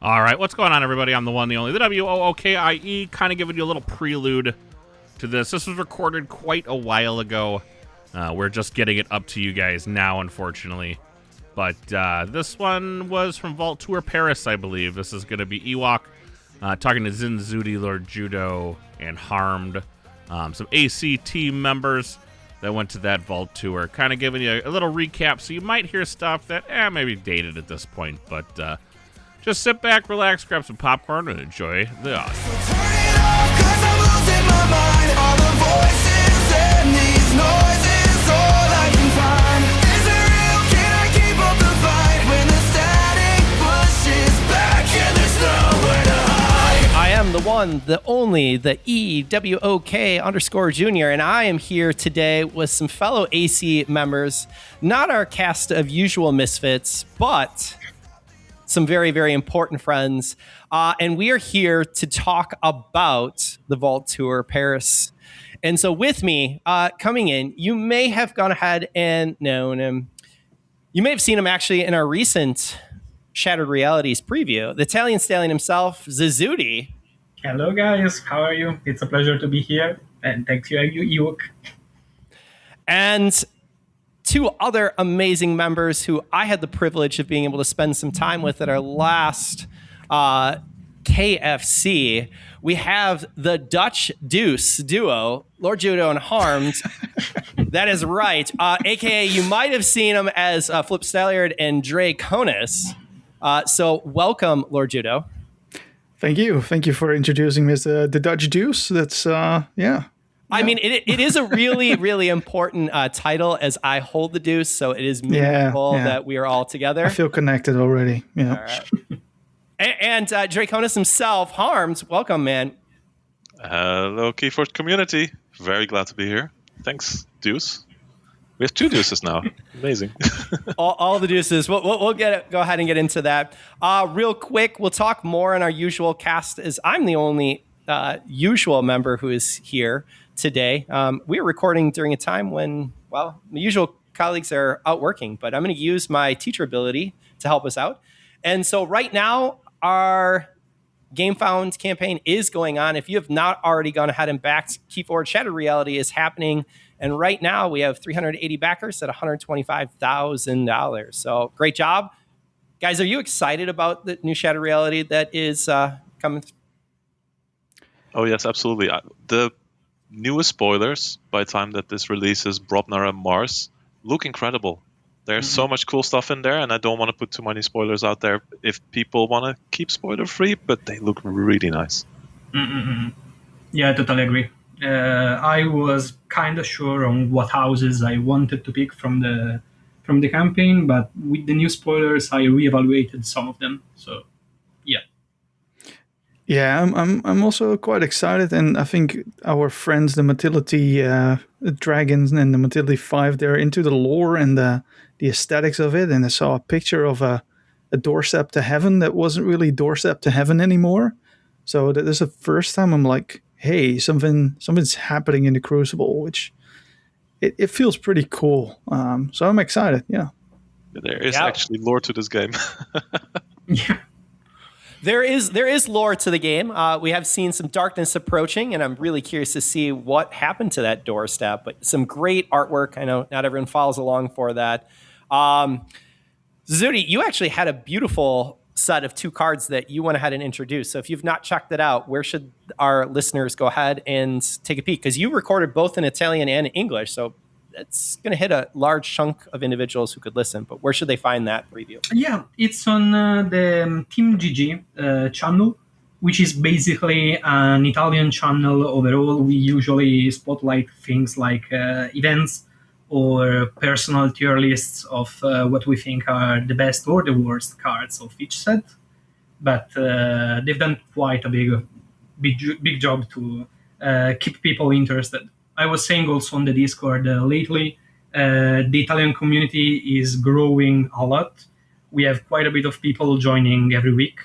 All right, what's going on, everybody? I'm the one, the only, the WOOKIE, kind of giving you a little prelude to this. This was recorded quite a while ago. We're just getting it up to you guys now, unfortunately. But this one was from Vault Tour Paris, I believe. This is going to be Ewok talking to Zinzudi, Lord Judo, and Harmed. Some AC team members that went to that Vault Tour. Kind of giving you a little recap, so you might hear stuff that maybe dated at this point, but... just sit back, relax, grab some popcorn, and enjoy the audio. So turn it off, 'cause I'm losing my mind. All the voices and these noises, all I can find. Is it real? Can I keep up the fight when the static pushes back and there's nowhere to hide? I am the one, the only, the EWOK_Junior, and I am here today with some fellow AC members, not our cast of usual misfits, but some very, very important friends. And we are here to talk about the Vault Tour Paris. And so with me, coming in, you may have gone ahead and known him. You may have seen him actually in our recent Shattered Realities preview. The Italian stallion himself, Zinzudi. Hello guys, how are you? It's a pleasure to be here. And thank you, Ewok. And two other amazing members who I had the privilege of being able to spend some time with at our last KFC. We have the Dutch Deuce duo, Lord Judo and Harmed. That is right. AKA, you might have seen them as Flip Stalliard and Draconis. So welcome, Lord Judo. Thank you. Thank you for introducing me as the Dutch Deuce. That's, yeah. I mean, it is a really, really important title as I hold the deuce, so it is meaningful that we are all together. I feel connected already. Yeah. All right. and Draconis himself, Harmed, welcome, man. Hello, KeyForge community. Very glad to be here. Thanks, Deuce. We have two Deuces now. Amazing. all the deuces. We'll go ahead and get into that. Real quick, we'll talk more on our usual cast, as I'm the only usual member who is here today. We are recording during a time when, well, the usual colleagues are out working, but I'm going to use my teacher ability to help us out. And so right now, our GameFound campaign is going on. If you have not already gone ahead and backed KeyForge, Shattered Reality is happening. And right now, we have 380 backers at $125,000. So great job. Guys, are you excited about the new Shattered Reality that is coming? Oh, yes, absolutely. The newest spoilers, by the time that this releases, Brobnar and Mars, look incredible. There's so much cool stuff in there, and I don't want to put too many spoilers out there if people want to keep spoiler-free, but they look really nice. Yeah, I totally agree. I was kind of sure on what houses I wanted to pick from the campaign, but with the new spoilers, I reevaluated some of them. So, yeah. Yeah, I'm also quite excited, and I think our friends, the Motility Dragons and the Motility 5, they're into the lore and the aesthetics of it, and I saw a picture of a doorstep to heaven that wasn't really doorstep to heaven anymore. So that is the first time I'm like, hey, something's happening in the Crucible, which it feels pretty cool. So I'm excited, yeah. There is actually lore to this game. Yeah. There is lore to the game. We have seen some darkness approaching, and I'm really curious to see what happened to that doorstep. But some great artwork. I know not everyone follows along for that. Zudi, you actually had a beautiful set of two cards that you went ahead and introduced. So if you've not checked it out, where should our listeners go ahead and take a peek? Because you recorded both in Italian and English, so it's going to hit a large chunk of individuals who could listen. But where should they find that preview? Yeah, it's on the Team GG channel, which is basically an Italian channel overall. We usually spotlight things like events or personal tier lists of what we think are the best or the worst cards of each set. But they've done quite a big job to keep people interested. I was saying also on the Discord lately, the Italian community is growing a lot. We have quite a bit of people joining every week.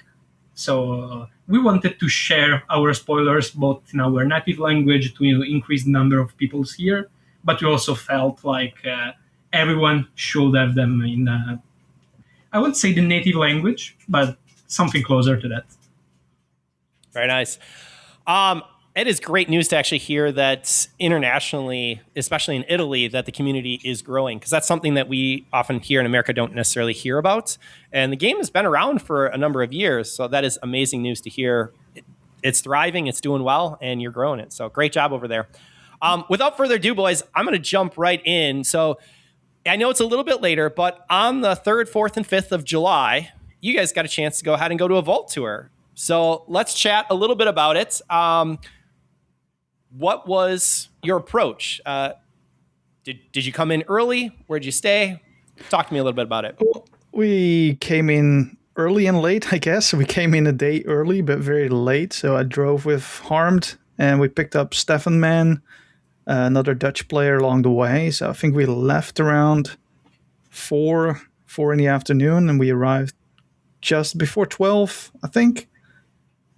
So we wanted to share our spoilers both in our native language to increase the number of people here, but we also felt like everyone should have them in, I wouldn't say the native language, but something closer to that. Very nice. It is great news to actually hear that internationally, especially in Italy, that the community is growing, because that's something that we often here in America don't necessarily hear about. And the game has been around for a number of years, so that is amazing news to hear. It's thriving, it's doing well, and you're growing it. So great job over there. Without further ado, boys, I'm going to jump right in. So I know it's a little bit later, but on the 3rd, 4th, and 5th of July, you guys got a chance to go ahead and go to a Vault Tour. So let's chat a little bit about it. What was your approach? Did you come in early? Where'd you stay? Talk to me a little bit about it. We came in early and late, I guess. We came in a day early, but very late. So I drove with Harmed, and we picked up Stefan Man, another Dutch player, along the way. So I think we left around 4 in the afternoon, and we arrived just before 12, I think.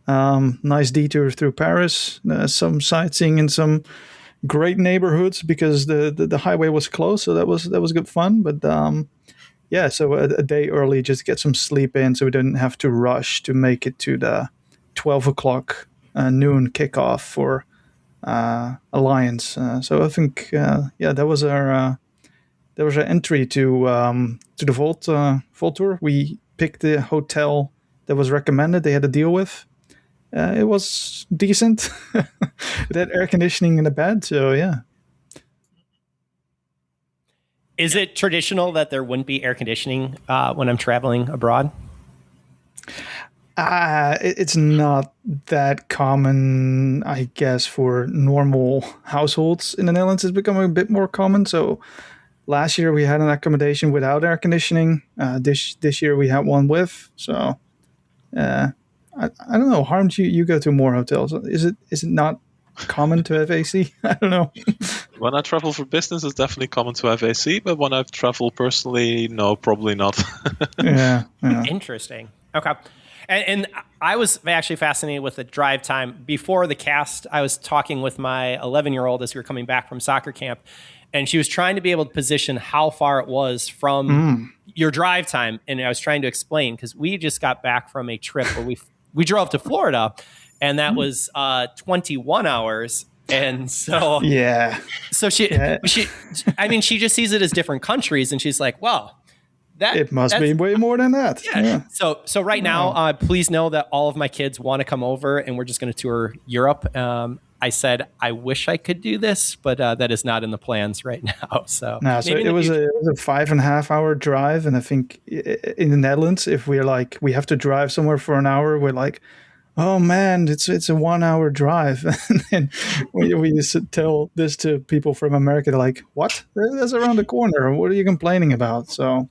Nice detour through Paris, some sightseeing in some great neighborhoods because the highway was closed, so that was good fun. But yeah, so a day early, just get some sleep in, so we didn't have to rush to make it to the 12 o'clock noon kickoff for Alliance. So I think that was our entry to the Vault Tour. We picked the hotel that was recommended. They had a deal with. It was decent. It had air conditioning in the bed, so yeah. Is it traditional that there wouldn't be air conditioning when I'm traveling abroad? It's not that common, I guess, for normal households in the Netherlands. It's becoming a bit more common. So last year we had an accommodation without air conditioning. This year we had one with. So I don't know. Harmed, you go to more hotels. Is it not common to have AC? I don't know. When I travel for business, it's definitely common to have AC, but when I travel personally, no, probably not. Yeah. Interesting. Okay. And I was actually fascinated with the drive time. Before the cast, I was talking with my 11-year-old as we were coming back from soccer camp, and she was trying to be able to position how far it was from your drive time. And I was trying to explain, because we just got back from a trip where we drove to Florida, and that was 21 hours. And so, yeah. So she just sees it as different countries, and she's like, well, it must be way more than that. Yeah. So right now, please know that all of my kids want to come over, and we're just going to tour Europe. I said, I wish I could do this, but that is not in the plans right now. So it was a 5.5 hour drive. And I think in the Netherlands, if we're like, we have to drive somewhere for an hour, we're like, oh man, it's a 1 hour drive. And then we used to tell this to people from America. They're like, what? That's around the corner. What are you complaining about? So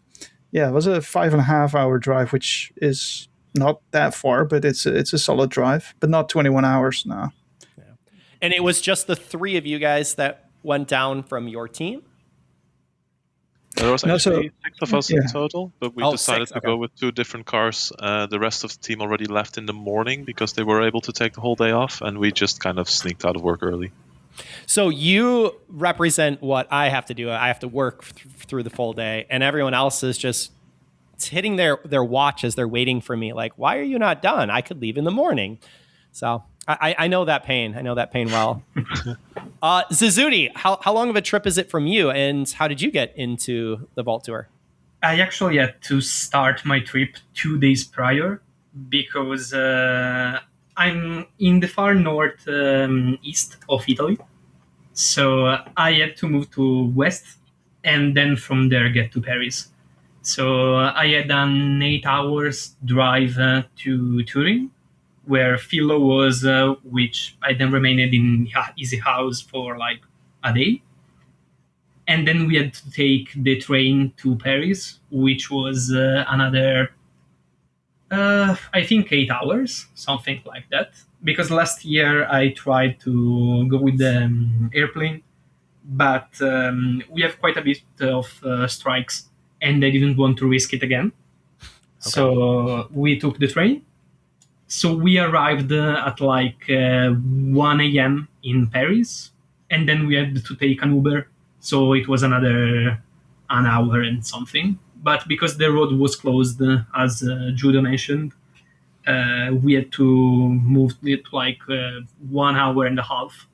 yeah, it was a 5.5 hour drive, which is not that far, but it's a solid drive, but not 21 hours now. And it was just the 3 of you guys that went down from your team? There was actually 6 of us in total, but we decided 6, to go with 2 different cars. The rest of the team already left in the morning because they were able to take the whole day off, and we just kind of sneaked out of work early. So you represent what I have to do. I have to work through the full day, and everyone else is just hitting their watch as they're waiting for me. Like, why are you not done? I could leave in the morning. So I know that pain. I know that pain well. Zizudi, how long of a trip is it from you, and how did you get into the Vault Tour? I actually had to start my trip 2 days prior because I'm in the far north east of Italy. So I had to move to west and then from there get to Paris. So I had an 8 hours drive to Turin, where Philo was, which I then remained in easy house for like a day. And then we had to take the train to Paris, which was another, I think 8 hours, something like that. Because last year I tried to go with the airplane, but we have quite a bit of strikes, and I didn't want to risk it again. Okay. So we took the train. So we arrived at like 1 a.m. in Paris, and then we had to take an Uber. So it was another an hour and something. But because the road was closed, as Judah mentioned, we had to move it like 1 hour and a half.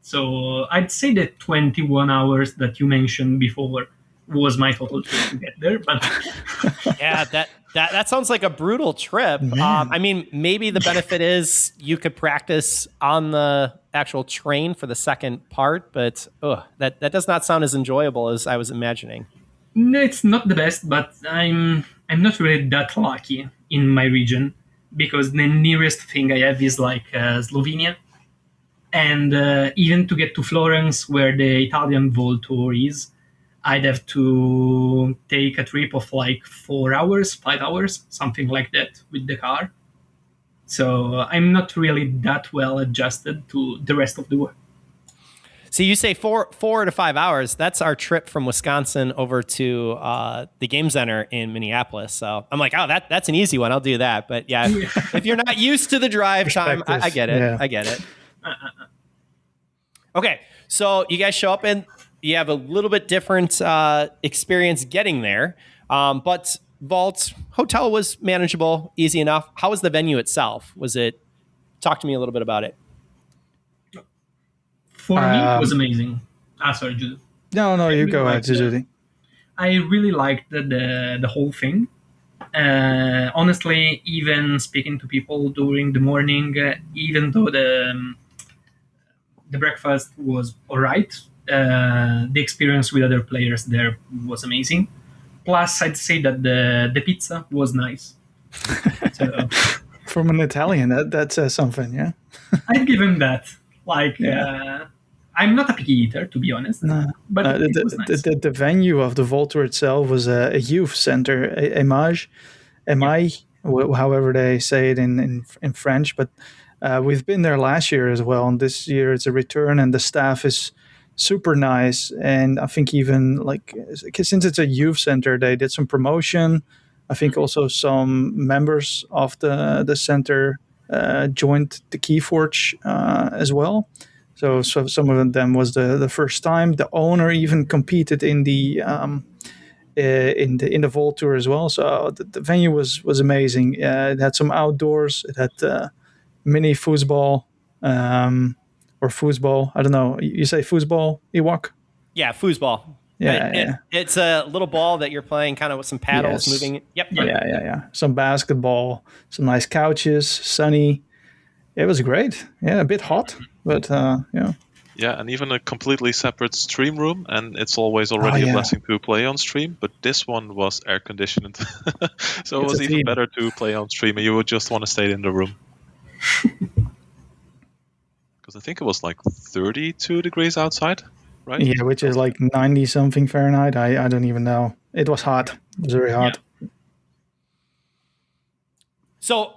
So I'd say that 21 hours that you mentioned before was my total trip to get there. But Yeah, that sounds like a brutal trip. I mean, maybe the benefit is you could practice on the actual train for the second part, but that does not sound as enjoyable as I was imagining. no, it's not the best, but I'm not really that lucky in my region because the nearest thing I have is like Slovenia. And even to get to Florence, where the Italian Vol Tour is, I'd have to take a trip of like 4 hours, 5 hours, something like that with the car. So I'm not really that well adjusted to the rest of the world. So you say 4 to 5 hours. That's our trip from Wisconsin over to the Game Center in Minneapolis. So I'm like, oh, that's an easy one. I'll do that. But yeah, if you're not used to the drive time, I get it. Yeah. I get it. Okay, so you guys show up and you have a little bit different experience getting there. But Vault Hotel was manageable, easy enough. How was the venue itself? Talk to me a little bit about it. For me, it was amazing. Sorry, Jude. No, you really go ahead, liked Judy. I really liked the whole thing. Honestly, even speaking to people during the morning, even though the breakfast was all right, the experience with other players there was amazing. Plus, I'd say that the pizza was nice. So From an Italian, that says something, yeah? I'd give him that. Like, Yeah. I'm not a picky eater, to be honest. But it was nice. The venue of the Vault Tour itself was a youth center, Emage, however they say it in French. But we've been there last year as well, and this year it's a return, and the staff is super nice. And I think even like since it's a youth center, they did some promotion. I think also some members of the center joined the KeyForge as well. So some of them was the first time. The owner even competed in the Vault Tour as well. So the venue was amazing. It had some outdoors. It had mini foosball or foosball. I don't know. You say foosball, Ewok? Yeah, foosball. Yeah, It's a little ball that you're playing kind of with some paddles moving. Yep. Yeah. Some basketball, some nice couches, sunny. It was great. Yeah, a bit hot, but yeah. Yeah, and even a completely separate stream room, and it's always already a blessing to play on stream, but this one was air conditioned. So it was even better to play on stream, and you would just want to stay in the room. Because I think it was like 32 degrees outside, right? Yeah, which is like 90 something Fahrenheit. I don't even know. It was hot. It was very hot. Yeah. So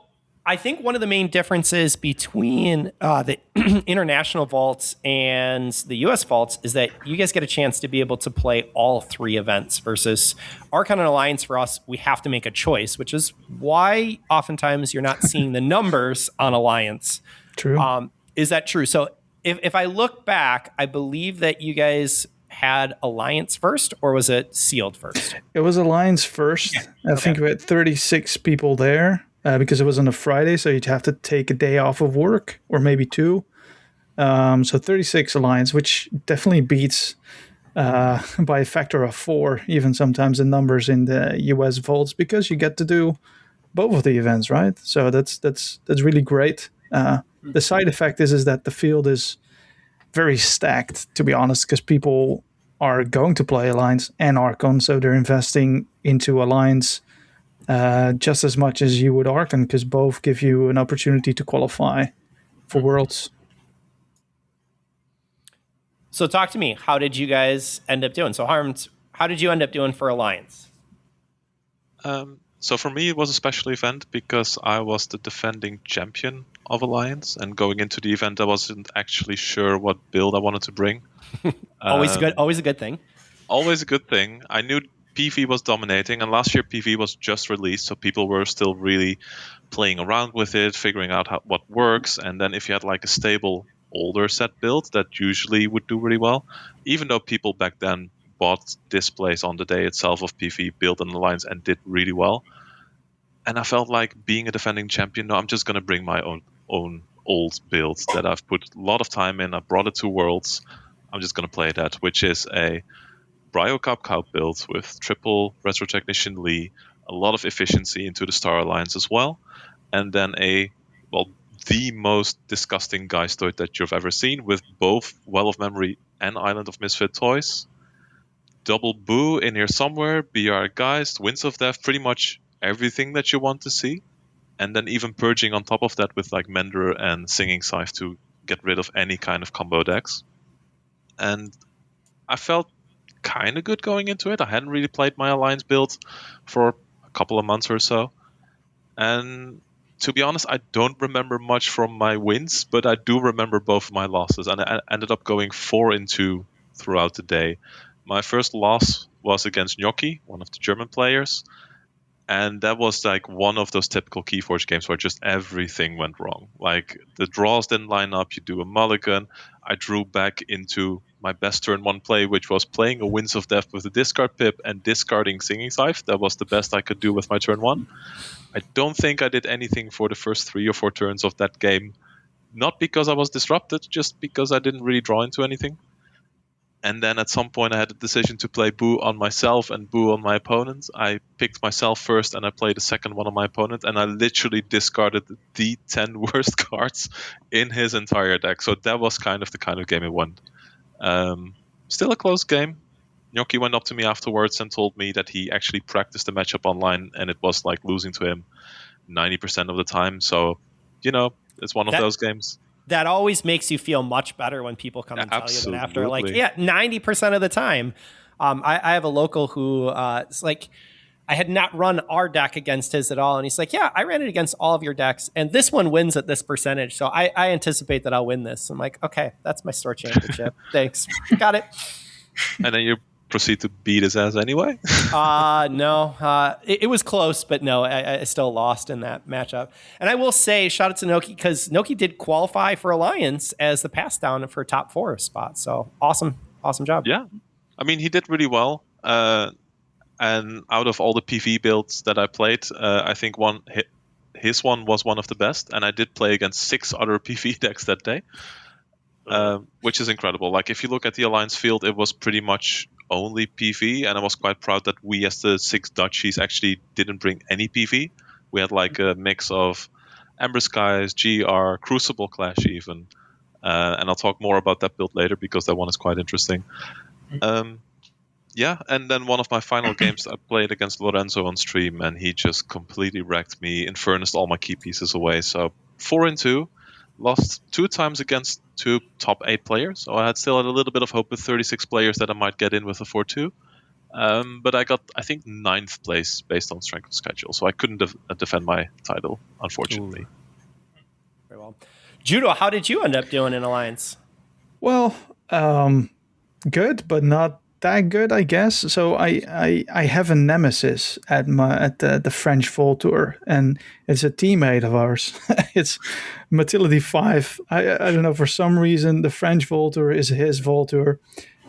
I think one of the main differences between the international vaults and the U.S. vaults is that you guys get a chance to be able to play all 3 events versus Archon and Alliance. For us, we have to make a choice, which is why oftentimes you're not seeing the numbers on Alliance. True. Is that true? So if I look back, I believe that you guys had Alliance first, or was it sealed first? It was Alliance first. Yeah. I think we had 36 people there. Because it was on a Friday, so you'd have to take a day off of work, or maybe 2. So 36 Alliance, which definitely beats by a factor of 4, even sometimes the numbers in the US vaults, because you get to do both of the events, right? So that's really great. The side effect is that the field is very stacked, to be honest, because people are going to play Alliance and Archon, so they're investing into Alliance just as much as you would Archon, because both give you an opportunity to qualify for Worlds. So talk to me. How did you guys end up doing? So Harms, how did you end up doing for Alliance? So for me, it was a special event because I was the defending champion of Alliance, and going into the event, I wasn't actually sure what build I wanted to bring. Always a good thing. Always a good thing. I knew PV was dominating, and last year PV was just released, so people were still really playing around with it, figuring out what works. And then if you had like a stable older set build, that usually would do really well, even though people back then bought displays on the day itself of PV, built an Alliance, and did really well. And I felt like being a defending champion, no, I'm just going to bring my own old build that I've put a lot of time in. I brought it to Worlds. I'm just going to play that, which is a Bryo Cup build with triple Retro Technician Lee, a lot of efficiency into the Star Alliance as well, and then the most disgusting Geistoid that you've ever seen with both Well of Memory and Island of Misfit Toys. Double Boo in here somewhere, BR Geist, Winds of Death, pretty much everything that you want to see. And then even purging on top of that with like Mender and Singing Scythe to get rid of any kind of combo decks. And I felt kind of good going into it. I hadn't really played my Alliance build for a couple of months or so. And to be honest, I don't remember much from my wins, but I do remember both my losses. And I ended up going 4-2 throughout the day. My first loss was against Gnocchi, one of the German players. And that was like one of those typical KeyForge games where just everything went wrong. Like the draws didn't line up, you do a mulligan. I drew back into my best turn one play, which was playing a Winds of Death with a discard pip and discarding Singing Scythe. That was the best I could do with my turn one. I don't think I did anything for the first 3 or 4 turns of that game. Not because I was disrupted, just because I didn't really draw into anything. And then at some point I had a decision to play Boo on myself and Boo on my opponent. I picked myself first and I played the second one on my opponent. And I literally discarded the 10 worst cards in his entire deck. So that was the kind of game it won. Still a close game. Gnocchi went up to me afterwards and told me that he actually practiced the matchup online. And it was like losing to him 90% of the time. So, it's one of those games. That always makes you feel much better when people come and tell you that after, like, 90% of the time. I have a local who it's like, I had not run our deck against his at all. And he's like, yeah, I ran it against all of your decks. And this one wins at this percentage. So I anticipate that I'll win this. I'm like, okay, that's my store championship. Thanks. Got it. And then you proceed to beat his ass anyway? No. It was close, but no, I still lost in that matchup. And I will say, shout out to Noki, because Noki did qualify for Alliance as the pass down for top 4 spot. So awesome job. Yeah. I mean, he did really well. And out of all the PV builds that I played, I think his one was one of the best. And I did play against 6 other PV decks that day, which is incredible. Like, if you look at the Alliance field, it was pretty much only PV, and I was quite proud that we, as the 6 Dutchies, actually didn't bring any PV. We had like a mix of Ember Skies, GR, Crucible Clash even. And I'll talk more about that build later because that one is quite interesting. Yeah, and then one of my final games I played against Lorenzo on stream, and he just completely wrecked me, infernused all my key pieces away. So 4-2, lost 2 times against 2 top 8 players. So I still had a little bit of hope with 36 players that I might get in with a 4-2. But I got, I think, 9th place based on strength of schedule. So I couldn't defend my title, unfortunately. Ooh. Very well. Judo, how did you end up doing in Alliance? Well, good, but not that good, I guess. So I have a nemesis at the French Voltour, and it's a teammate of ours. It's Matilda 5. I don't know, for some reason the French Voltour is his Voltour,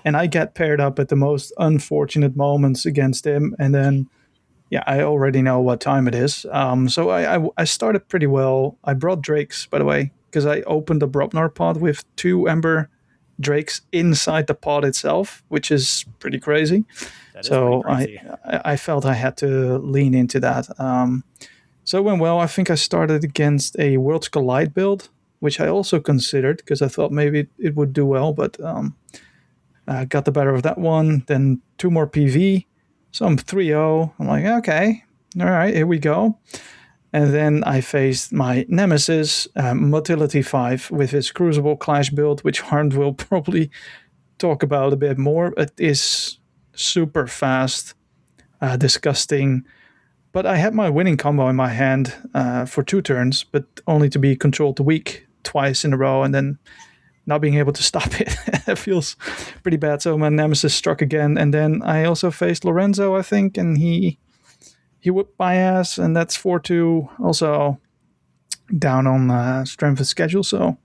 and I get paired up at the most unfortunate moments against him, and then I already know what time it is. So I started pretty well. I brought Drakes, by the way, because I opened the Brobnar pod with 2 Ember Drakes inside the pod itself, which is pretty crazy. So pretty crazy. I felt I had to lean into that. So it went well. I think I started against a Worlds Collide build, which I also considered because I thought maybe it would do well, but I got the better of that one. Then 2 more PV. So I'm 3-0. I'm like, okay, all right, here we go. And then I faced my nemesis, Motility 5, with his Crucible Clash build, which Harnd will probably talk about a bit more. It is super fast, disgusting. But I had my winning combo in my hand for 2 turns, but only to be controlled weak twice in a row and then not being able to stop it. It feels pretty bad. So my nemesis struck again. And then I also faced Lorenzo, I think, and he whipped my ass, and that's 4-2. Also down on strength of schedule. So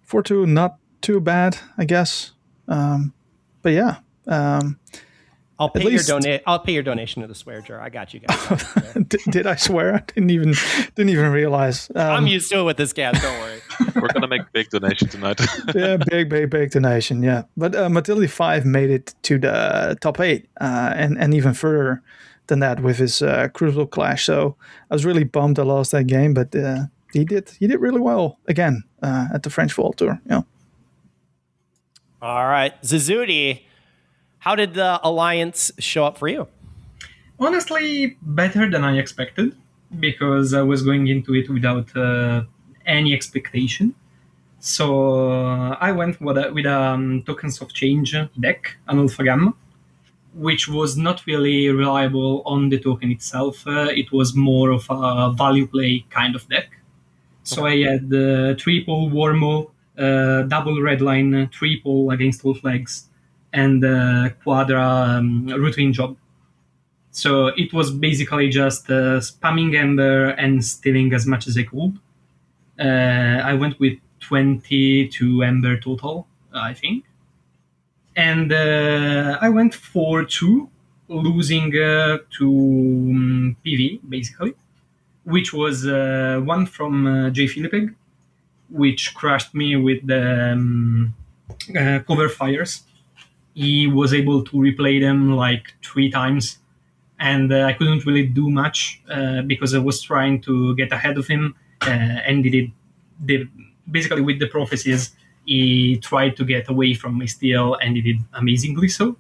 4-2, not too bad, I guess. But yeah, I'll At pay least- I'll pay your donation to the swear jar. I got you guys. Did I swear? I didn't even realize. I'm used to it with this gas. Don't worry. We're gonna make big donation tonight. Yeah, big donation. Yeah, but Matilda 5 made it to the top 8, and even further than that with his Crucible Clash. So I was really bummed I lost that game, but he did really well again at the French World Tour. Yeah. All right, Zizudi, how did the Alliance show up for you? Honestly, better than I expected, because I was going into it without any expectation. So I went with a Tokens of Change deck, an Alpha Gamma, which was not really reliable on the token itself. It was more of a value play kind of deck. So I had triple Wormo, double Redline, triple against all flags, and quadra Routine Job. So it was basically just spamming Ember and stealing as much as I could. I went with 22 Ember total, I think. And I went 4-2, losing to PV, basically, which was one from J. Philippig, which crushed me with the cover fires. He was able to replay them like 3 times, and I couldn't really do much because I was trying to get ahead of him, and he did basically with the prophecies. He tried to get away from my steal, and he did amazingly so.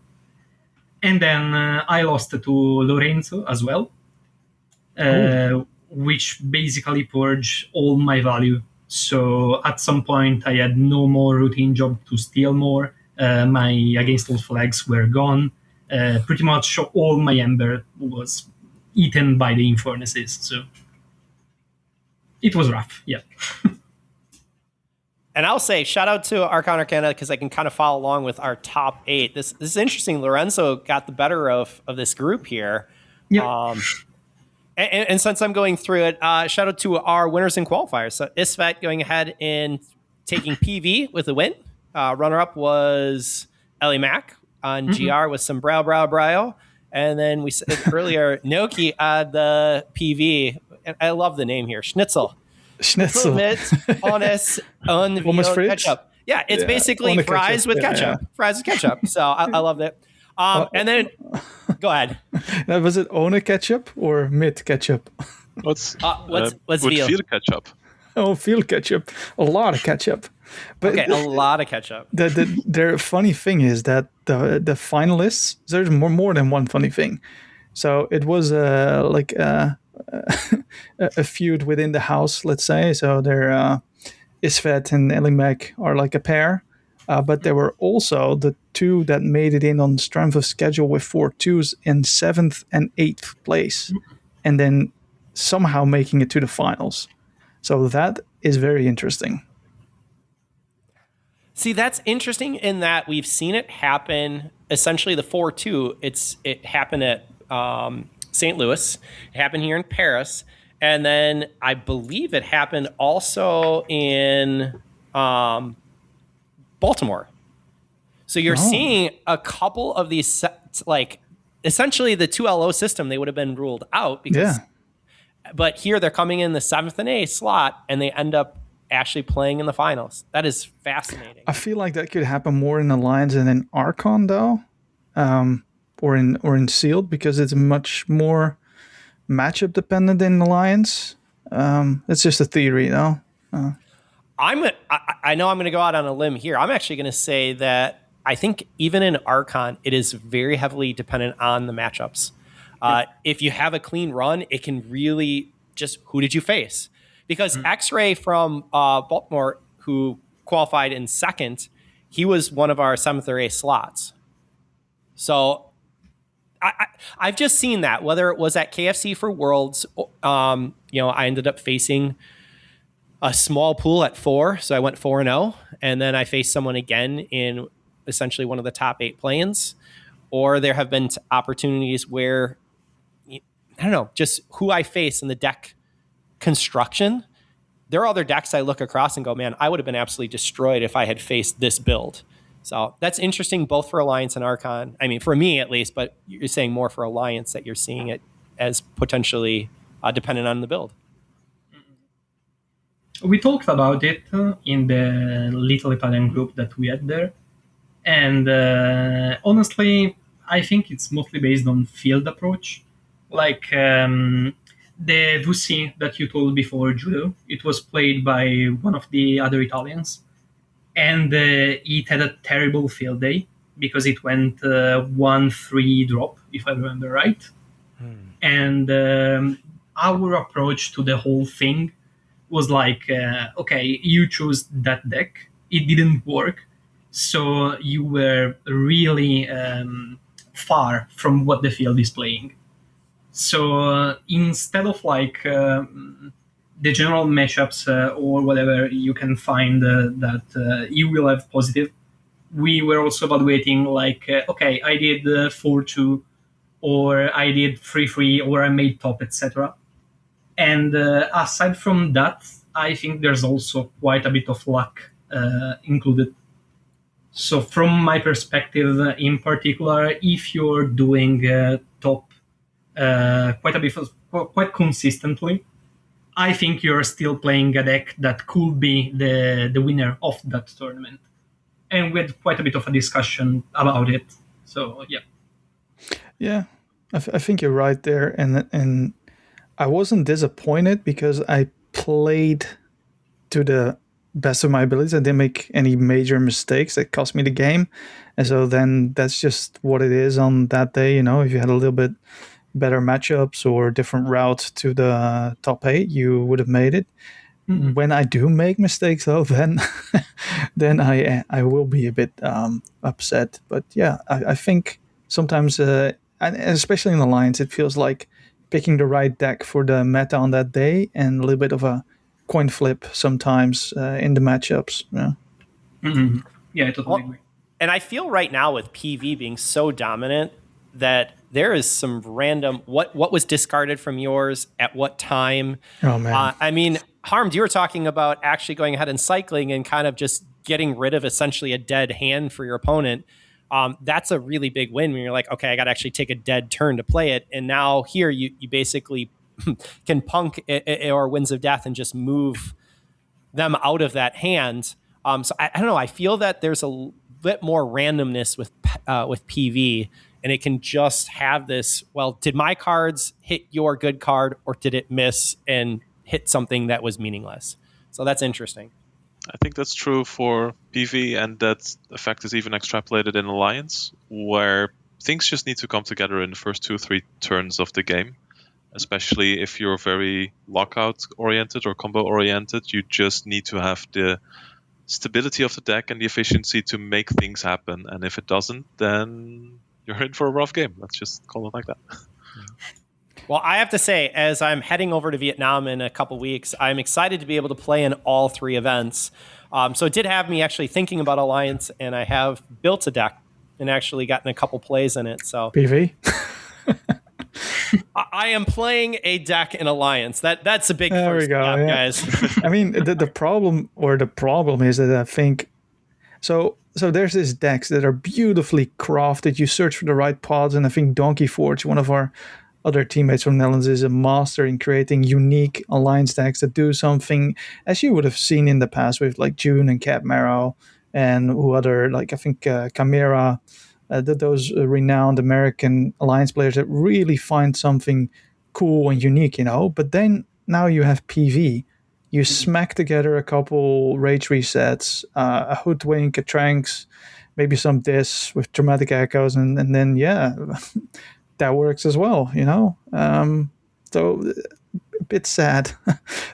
And then I lost to Lorenzo as well, which basically purged all my value. So at some point, I had no more routine job to steal more. My against all flags were gone. Pretty much all my Ember was eaten by the Infurnaces. So it was rough, yeah. And I'll say shout out to Archon Arcana because I can kind of follow along with our top 8. This is interesting. Lorenzo got the better of this group here. Yeah. And since I'm going through it, shout out to our winners and qualifiers. So Isfet going ahead and taking PV with the win. Runner-up was Ellie Mack on GR with some brow. And then we said earlier, Noki had the PV. And I love the name here, Schnitzel. Mit, honest, ketchup. Yeah, it's basically fries with ketchup. Yeah. Fries with ketchup. So I loved it. And then, go ahead. Now, was it One ketchup or Mit ketchup? What's veal? Field ketchup? Oh, field ketchup. A lot of ketchup. But okay, a lot of ketchup. The funny thing is that the finalists, there's more than one funny thing. So it was like a feud within the house, let's say. So there, Isfet and Elimek are like a pair. But there were also the 2 that made it in on strength of schedule with 4 2s in 7th and 8th place. And then somehow making it to the finals. So that is very interesting. See, that's interesting in that we've seen it happen. Essentially, the 4-2. It happened at St. Louis. It happened here in Paris, and then I believe it happened also in Baltimore. So you're seeing a couple of these sets, like essentially the 2LO system. They would have been ruled out because, but here they're coming in the 7th and 8th slot, and they end up actually playing in the finals. That is fascinating. I feel like that could happen more in Alliance than in Archon, though, or in Sealed, because it's much more matchup dependent in Alliance. It's just a theory, though. I know I'm going to go out on a limb here. I'm actually going to say that I think even in Archon, it is very heavily dependent on the matchups. If you have a clean run, it can really just, who did you face? Because X-Ray from Baltimore, who qualified in 2nd, he was one of our 7th or 8th slots. So I've just seen that, whether it was at KFC for Worlds, I ended up facing a small pool at 4, so I went 4-0, and then I faced someone again in essentially one of the top 8 play-ins. Or there have been opportunities where, I don't know, just who I face in the deck construction. There are other decks I look across and go, man, I would have been absolutely destroyed if I had faced this build. So that's interesting, both for Alliance and Archon. I mean, for me at least, but you're saying more for Alliance that you're seeing it as potentially dependent on the build. We talked about it in the little Italian group that we had there. And honestly, I think it's mostly based on field approach. Like the VC that you told before, Judo, it was played by one of the other Italians. And it had a terrible field day because it went 1-3 drop, if I remember right. And our approach to the whole thing was like, okay, you chose that deck. It didn't work. So you were really far from what the field is playing. So instead of like the general matchups or whatever you can find that you will have positive, we were also evaluating like, okay, I did 4-2, or I did 3-3, or I made top, etc. And aside from that, I think there's also quite a bit of luck included. So from my perspective, in particular, if you're doing top quite consistently, I think you're still playing a deck that could be the winner of that tournament. And we had quite a bit of a discussion about it. So yeah. Yeah, I think you're right there, and I wasn't disappointed because I played to the best of my abilities. I didn't make any major mistakes that cost me the game, and so then that's just what it is on that day. You know, if you had a little bit better matchups or different route to the top 8, you would have made it. Mm-hmm. When I do make mistakes, though, then then I will be a bit upset. But yeah, I think sometimes, and especially in Alliance, it feels like picking the right deck for the meta on that day, and a little bit of a coin flip sometimes in the matchups. Yeah, mm-hmm. Yeah, I totally agree. And I feel right now with PV being so dominant that there is some random what was discarded from yours at what time. Oh man, I mean, Harmed, you were talking about actually going ahead and cycling and kind of just getting rid of essentially a dead hand for your opponent. That's a really big win when you're like, okay, I got to actually take a dead turn to play it. And now here you basically can punk or Winds of Death and just move them out of that hand. So I don't know. I feel that there's a bit more randomness with PV, and it can just have this, well, did my cards hit your good card, or did it miss and hit something that was meaningless? So that's interesting. I think that's true for PV, and that effect is even extrapolated in Alliance, where things just need to come together in the first 2-3 turns of the game. Especially if you're very lockout-oriented or combo-oriented, you just need to have the stability of the deck and the efficiency to make things happen. And if it doesn't, then you're in for a rough game. Let's just call it like that. Well, I have to say, as I'm heading over to Vietnam in a couple weeks, I'm excited to be able to play in all 3 events. So it did have me actually thinking about Alliance, and I have built a deck and actually gotten a couple plays in it. So PV? I am playing a deck in Alliance. That's a big there first we go, step, yeah. guys. I mean, the problem is that I think so there's these decks that are beautifully crafted. You search for the right pods, and I think Donkey Forge, one of our other teammates from Netherlands, is a master in creating unique Alliance decks that do something, as you would have seen in the past with like June and Cap Marrow and who other, like I think Chimera, those renowned American Alliance players that really find something cool and unique, you know. But then now you have PV. You smack together a couple Rage Resets, a Hoodwink, a Tranks, maybe some Dis with Dramatic Echoes, and then, yeah, that works as well, you know. So a bit sad.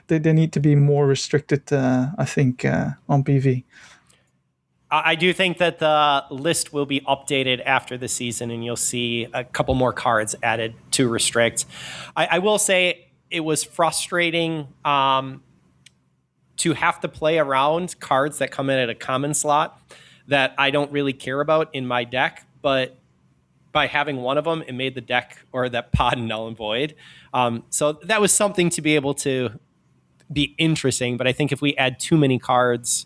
they need to be more restricted, I think, on PV. I do think that the list will be updated after the season, and you'll see a couple more cards added to restrict. I will say it was frustrating to have to play around cards that come in at a common slot that I don't really care about in my deck, but by having one of them, it made the deck or that pod null and void. So that was something to be able to be interesting, but I think if we add too many cards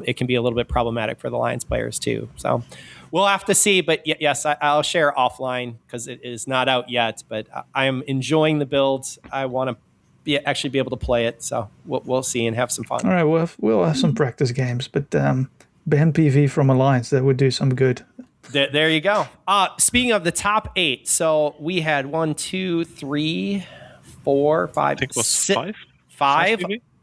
it can be a little bit problematic for the Lions players too. So we'll have to see. But yes, I'll share offline because it is not out yet. But I am enjoying the builds. I want to actually be able to play it. So we'll see and have some fun. All right, we'll have some practice games, but ban PV from Alliance. That would do some good. There you go. Speaking of the top 8, so we had 1, 2, 3, 4, 5, I think it was five.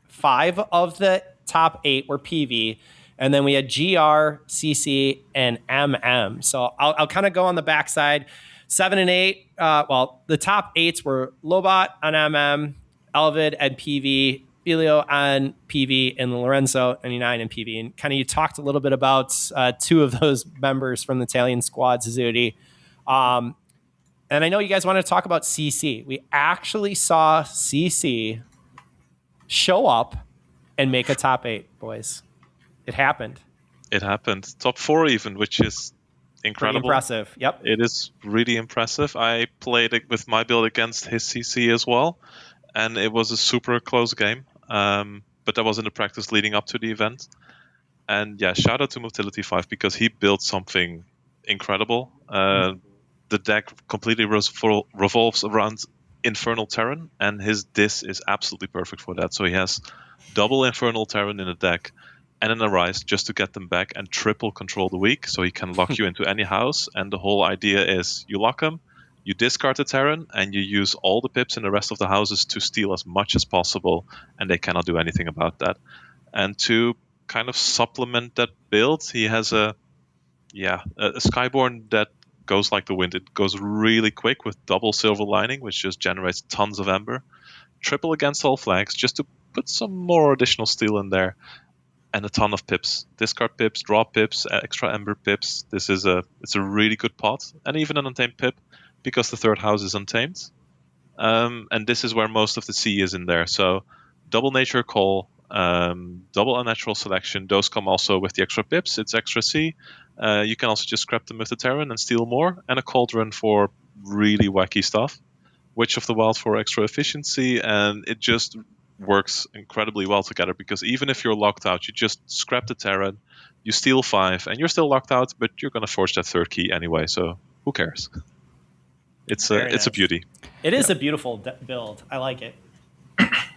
Five of the top 8 were PV, and then we had GR, CC, and MM. So I'll kind of go on the backside. 7 and 8. The top 8s were Lobot on MM, Elvid and PV, Filio on PV, and Lorenzo 99 and PV. And kind of you talked a little bit about 2 of those members from the Italian squad, Zuzudi. And I know you guys want to talk about CC. We actually saw CC show up and make a top 8, boys. It happened. It happened. Top 4 even, which is incredible. Pretty impressive. Yep. It is really impressive. I played it with my build against his CC as well, and it was a super close game. But that was in the practice leading up to the event. And yeah, shout out to Motility 5 because he built something incredible. The deck completely revolves around Infernal Terran, and his Dis is absolutely perfect for that. So he has double Infernal Terran in the deck and an Arise just to get them back, and triple Control the Weak, so he can lock you into any house. And the whole idea is you lock him, you discard the Terran, and you use all the pips in the rest of the houses to steal as much as possible, and they cannot do anything about that. And to kind of supplement that build, he has a Skyborn that goes like the wind. It goes really quick with double Silver Lining, which just generates tons of Ember. Triple against all flags, just to put some more additional steel in there. And a ton of pips. Discard pips, draw pips, extra Ember pips. It's a really good pot. And even an Untamed pip, because the third house is Untamed. And this is where most of the C is in there. So double Nature Call, double Unnatural Selection. Those come also with the extra pips. It's extra C. You can also just scrap them with the Terran and steal more. And a Cauldron for really wacky stuff. Witch of the Wild for extra efficiency. And it just works incredibly well together, because even if you're locked out, you just scrap the Terran, you steal 5, and you're still locked out, but you're going to forge that third key anyway, so who cares? It's a beauty. It is a beautiful build. I like it.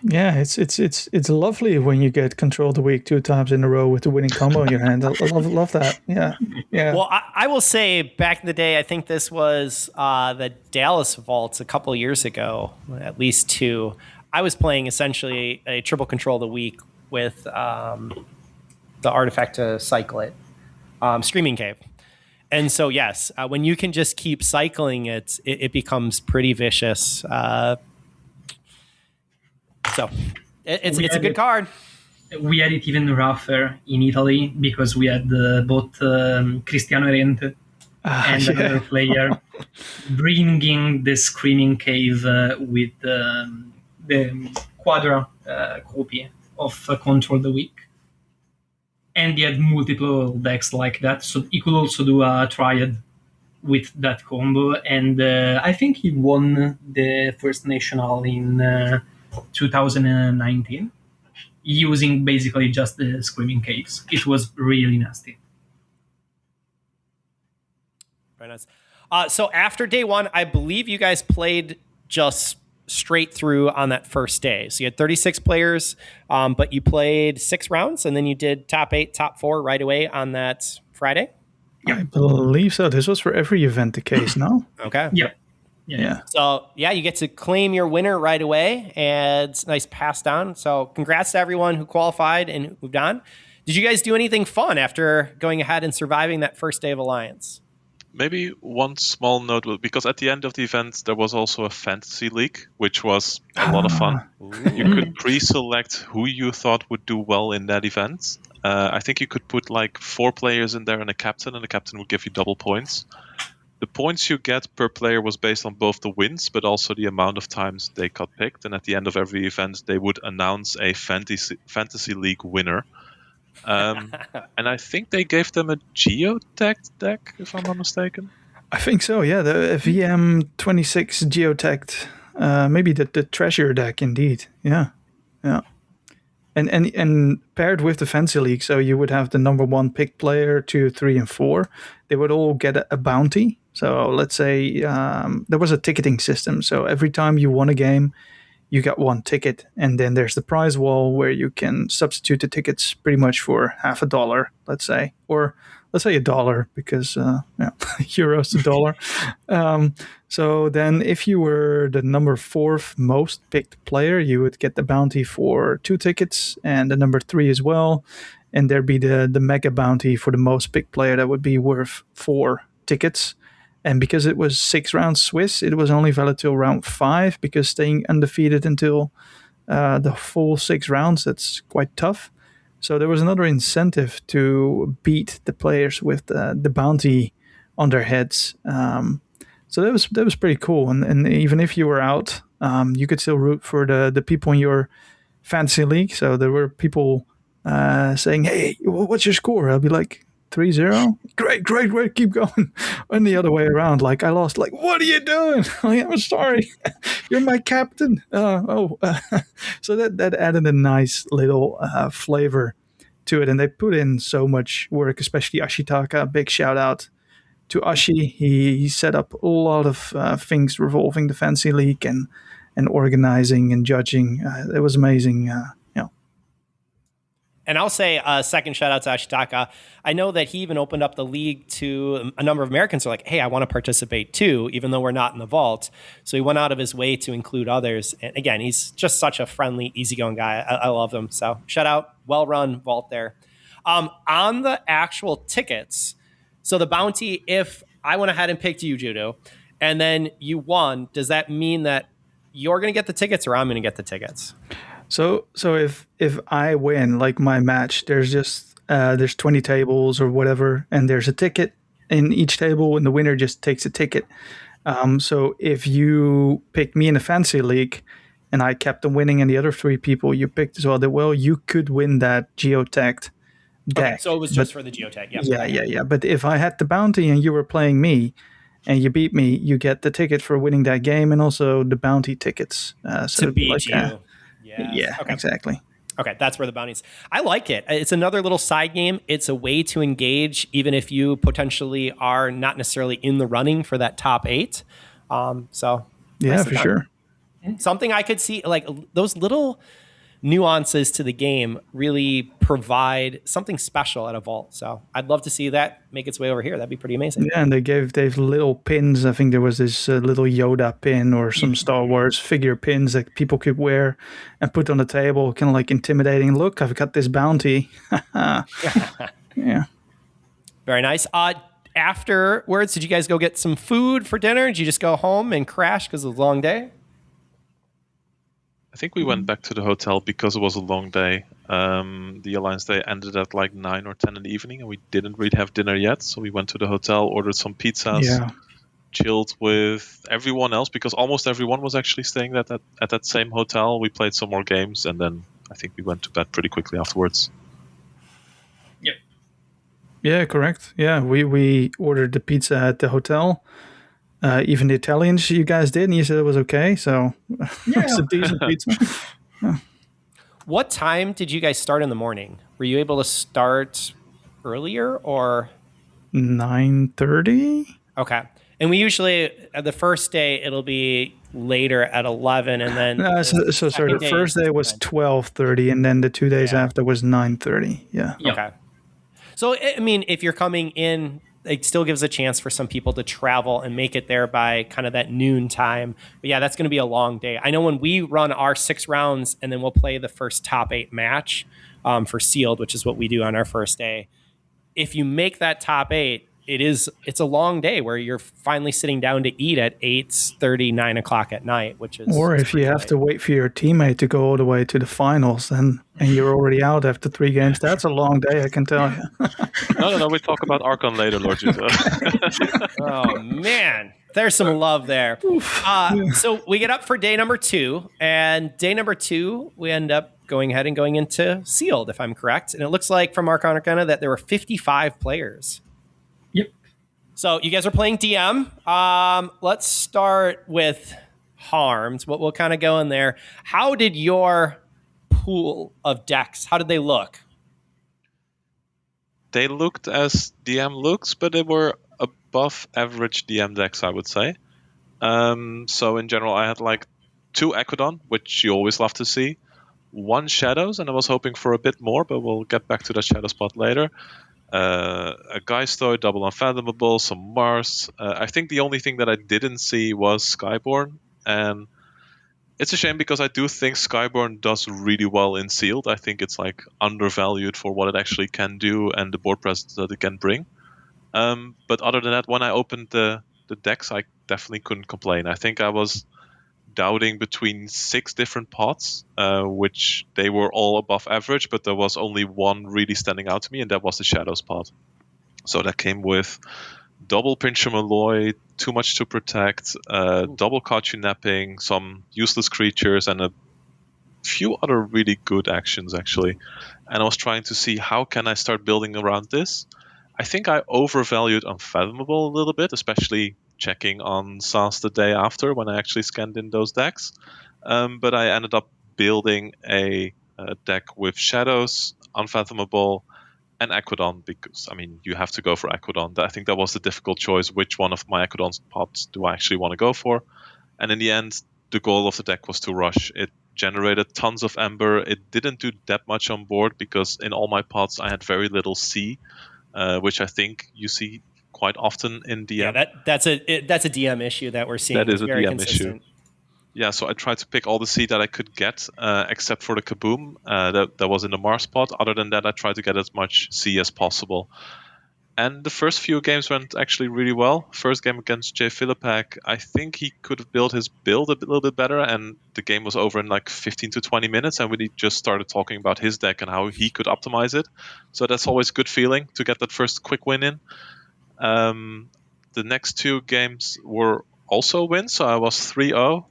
Yeah, it's lovely when you get Control the Weak 2 times in a row with the winning combo in your hand. I love that. Yeah. Well, I will say back in the day, I think this was the Dallas Vaults a couple years ago, at least 2. I was playing essentially a triple Control the Weak with the artifact to cycle it, Screaming Cave. And so, yes, when you can just keep cycling it becomes pretty vicious. So it's a good card. We had it even rougher in Italy because we had both Cristiano Erente and another player bringing the Screaming Cave with the Quadra copy of Control the Weak. And he had multiple decks like that, so he could also do a Triad with that combo. And I think he won the first National in 2019 using basically just the Screaming Caves. It was really nasty. Very nice. So after day 1, I believe you guys played just straight through on that first day. So you had 36 players, but you played 6 rounds, and then you did top 8, top 4 right away on that Friday? I believe so. This was for every event the case, no? Okay. Yeah. So, you get to claim your winner right away, and it's nice pass down. So congrats to everyone who qualified and moved on. Did you guys do anything fun after going ahead and surviving that first day of Alliance? Maybe one small note, because at the end of the event, there was also a fantasy league, which was a lot of fun. You could pre-select who you thought would do well in that event. I think you could put like 4 players in there and the captain would give you double points. The points you get per player was based on both the wins, but also the amount of times they got picked. And at the end of every event, they would announce a fantasy league winner. And I think they gave them a Geotech deck, if I'm not mistaken. I think so, yeah. The VM26 Geotech, maybe the Treasure deck, indeed. Yeah. and paired with the fancy league, so you would have the number 1 picked player, 2, 3, and 4. They would all get a bounty. So let's say there was a ticketing system. So every time you won a game, you got 1 ticket, and then there's the prize wall where you can substitute the tickets pretty much for $50, let's say, or let's say $1 because euros $1. So then, if you were the number 4th most picked player, you would get the bounty for 2 tickets, and the number 3 as well. And there'd be the mega bounty for the most picked player that would be worth 4 tickets. And because it was 6 rounds Swiss, it was only valid till round 5, because staying undefeated until the full 6 rounds, that's quite tough. So there was another incentive to beat the players with the bounty on their heads. So that was pretty cool. And even if you were out, you could still root for the people in your fantasy league. So there were people saying, "Hey, what's your score?" I'll be like, 3-0. Great, keep going. And the other way around, like I lost, like, what are you doing? I'm sorry. You're my captain. So that added a nice little flavor to it. And they put in so much work, especially Ashitaka. Big shout out to Ashi. He set up a lot of things revolving the fancy league and organizing and judging. It was amazing. And I'll say a second shout out to Ashitaka. I know that he even opened up the league to a number of Americans who are like, hey, I want to participate too, even though we're not in the vault. So he went out of his way to include others. And again, he's just such a friendly, easygoing guy. I love him. So shout out, well-run vault there. On the actual tickets, so the bounty, if I went ahead and picked you, Judo, and then you won, does that mean that you're going to get the tickets or I'm going to get the tickets? So if I win, like my match, there's just there's 20 tables or whatever, and there's a ticket in each table, and the winner just takes a ticket. So if you picked me in a fantasy league, and I kept on winning, and the other 3 people you picked as well, you could win that geotagged deck. Okay, so it was just for the geotag. Yeah. But if I had the bounty and you were playing me, and you beat me, you get the ticket for winning that game, and also the bounty tickets. So to beat you. Yeah, okay. Exactly. Okay, that's where the bounties. I like it. It's another little side game. It's a way to engage, even if you potentially are not necessarily in the running for that top 8. So yeah, for sure. Something I could see, like those little nuances to the game really provide something special at a vault. So I'd love to see that make its way over here. That'd be pretty amazing. Yeah, and they've little pins. I think there was this little Yoda pin or some Star Wars figure pins that people could wear and put on the table, kind of like intimidating. Look, I've got this bounty. Yeah. Very nice. Afterwards, did you guys go get some food for dinner? Did you just go home and crash because it was a long day? I think we went back to the hotel because it was a long day. The Alliance Day ended at like 9 or 10 in the evening, and we didn't really have dinner yet. So we went to the hotel, ordered some pizzas, chilled with everyone else, because almost everyone was actually staying at that same hotel. We played some more games, and then I think we went to bed pretty quickly afterwards. Yep. Yeah, correct. Yeah, we ordered the pizza at the hotel. Even the Italians you guys did, and you said it was okay. So it's a decent pizza. Yeah. What time did you guys start in the morning? Were you able to start earlier or 9:30? Okay. And we usually the first day it'll be later at 11, and then so sorry. The first day was 12:30, and then the 2 days after was 9:30. Yeah. Okay. So I mean, if you're coming in, it still gives a chance for some people to travel and make it there by kind of that noon time. But yeah, that's going to be a long day. I know when we run our 6 rounds and then we'll play the first top 8 match for sealed, which is what we do on our first day. If you make that top 8, it's a long day where you're finally sitting down to eat at 8:30, 9 o'clock at night, which is... Or if you have to wait for your teammate to go all the way to the finals and you're already out after 3 games, that's a long day, I can tell you. No, we talk about Archon later, Lord Judo. Oh, man. There's some love there. So we get up for day number 2, and day number 2, we end up going ahead and going into sealed, if I'm correct. And it looks like from Archon Arcana that there were 55 players. Yep. So you guys are playing DM. Let's start with Harms. We'll kind of go in there. How did your pool of decks? How did they look? They looked as DM looks, but they were above average DM decks, I would say. So in general, I had like 2 Ecodon, which you always love to see, 1 Shadows, and I was hoping for a bit more, but we'll get back to the Shadow spot later. A Geistoid, double Unfathomable, some Mars. I think the only thing that I didn't see was Skyborn, and it's a shame because I do think Skyborn does really well in sealed. I think it's like undervalued for what it actually can do and the board presence that it can bring. But other than that, when I opened the decks, I definitely couldn't complain. I think I was doubting between 6 different pots, which they were all above average, but there was only one really standing out to me, and that was the Shadows pot. So that came with double Pinscher Malloy, Too Much to Protect, double Kachu Napping, some useless creatures, and a few other really good actions, actually. And I was trying to see how can I start building around this. I think I overvalued Unfathomable a little bit, especially checking on SAS the day after when I actually scanned in those decks. But I ended up building a deck with Shadows, Unfathomable, and Ecodon, because, I mean, you have to go for Ecodon. I think that was the difficult choice. Which one of my Ecodon pots do I actually want to go for? And in the end, the goal of the deck was to rush. It generated tons of Ember. It didn't do that much on board because in all my pots I had very little C, which I think you see quite often in DM. Yeah, that's a DM issue that we're seeing. That is a very DM consistent. issue. Yeah, so I tried to pick all the C that I could get, except for the Kaboom that was in the Mars pot. Other than that, I tried to get as much C as possible. And the first few games went actually really well. First game against Jay Philippak, I think he could have built his build a little bit better, and the game was over in like 15 to 20 minutes, and we just started talking about his deck and how he could optimize it. So that's always a good feeling to get that first quick win in. The next 2 games were also wins, so I was 3-0.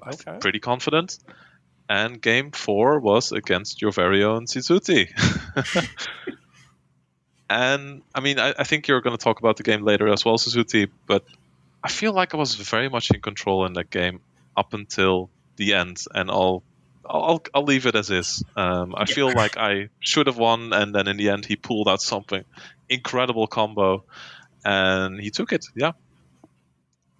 Okay. Pretty confident. And game 4 was against your very own Suzuki. And I mean, I think you're going to talk about the game later as well, Suzuki, but I feel like I was very much in control in that game up until the end, and I'll leave it as is. I feel like I should have won, and then in the end he pulled out something incredible combo, and he took it. Yeah.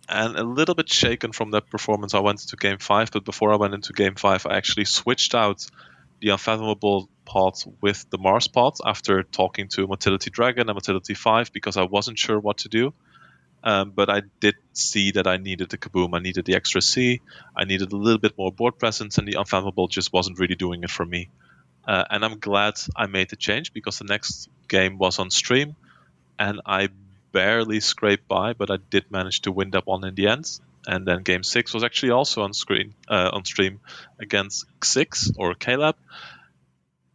And a little bit shaken from that performance, I went into Game 5. But before I went into Game 5, I actually switched out the Unfathomable pot with the Mars pot after talking to Motility Dragon and Motility 5 because I wasn't sure what to do. But I did see that I needed the Kaboom. I needed the extra C. I needed a little bit more board presence, and the Unfathomable just wasn't really doing it for me. And I'm glad I made the change because the next game was on stream, and I barely scraped by, but I did manage to win that one in the end. And then game 6 was actually also on stream against X6 or Caleb,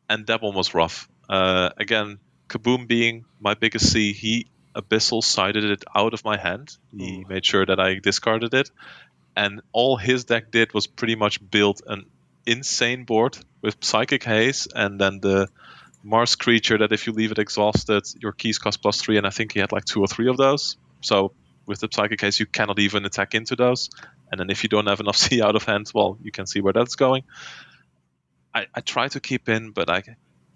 and that one was rough. Again, Kaboom being my biggest C, he Abyssal sided it out of my hand. He made sure that I discarded it, and all his deck did was pretty much build an insane board with Psychic Haze and then the Mars creature that if you leave it exhausted, your keys cost +3, and I think he had like 2 or 3 of those. So with the Psychic Haze, you cannot even attack into those. And then if you don't have enough C out of hand, well, you can see where that's going. I try to keep in, but I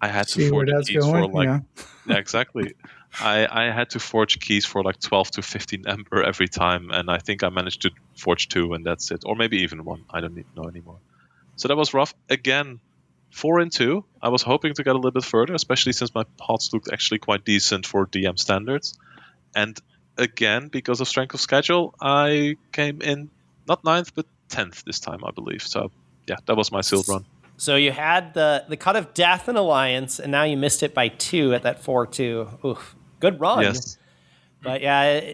had to forge keys for like... Yeah, exactly. I had to forge keys for like 12 to 15 Ember every time, and I think I managed to forge 2, and that's it. Or maybe even 1. I don't know anymore. So that was rough. Again, 4-2. I was hoping to get a little bit further, especially since my pots looked actually quite decent for DM standards. And again, because of strength of schedule, I came in not 9th, but 10th this time, I believe. So yeah, that was my sealed run. So you had the cut of death in Alliance, and now you missed it by 2 at that 4-2. Oof, good run. Yes. But yeah,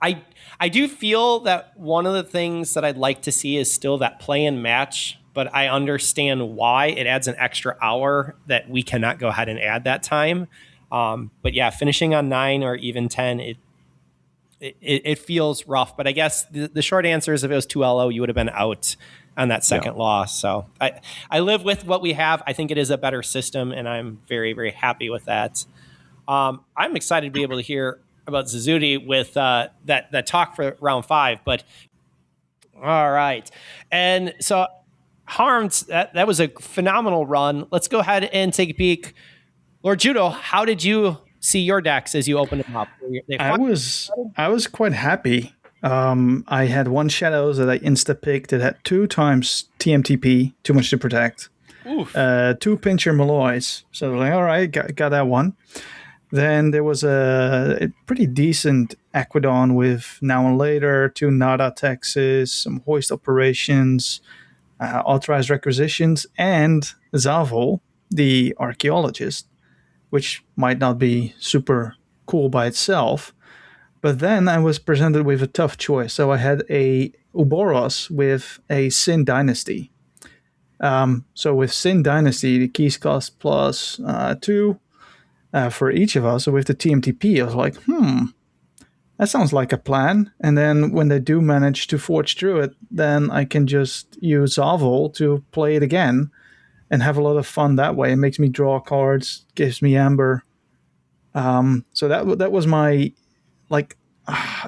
I do feel that one of the things that I'd like to see is still that play and match, but I understand why. It adds an extra hour that we cannot go ahead and add that time. But yeah, finishing on 9 or even 10, it feels rough. But I guess the short answer is if it was 2-0, you would have been out on that second loss. So I live with what we have. I think it is a better system, and I'm very, very happy with that. I'm excited to be able to hear about Suzuki with that talk for round 5. But all right. And so Harms, that was a phenomenal run. Let's go ahead and take a peek. Lord Judo, how did you see your decks as you opened them up? I was quite happy. I had one Shadows that I insta-picked that had 2 times TMTP, Too Much to Protect. 2 Pincher Malloys. So like, all right, got that one. Then there was a pretty decent Aquidon with Now and Later, 2 Nada Texas, some Hoist Operations, Authorized Requisitions, and Zavel, the Archaeologist, which might not be super cool by itself. But then I was presented with a tough choice. So I had a Uboros with a Sin Dynasty. So with Sin Dynasty, the keys cost plus 2 for each of us. So with the TMTP, I was like, that sounds like a plan. And then when they do manage to forge through it, then I can just use Zavel to play it again and have a lot of fun that way. It makes me draw cards, gives me Amber. So that was my, like,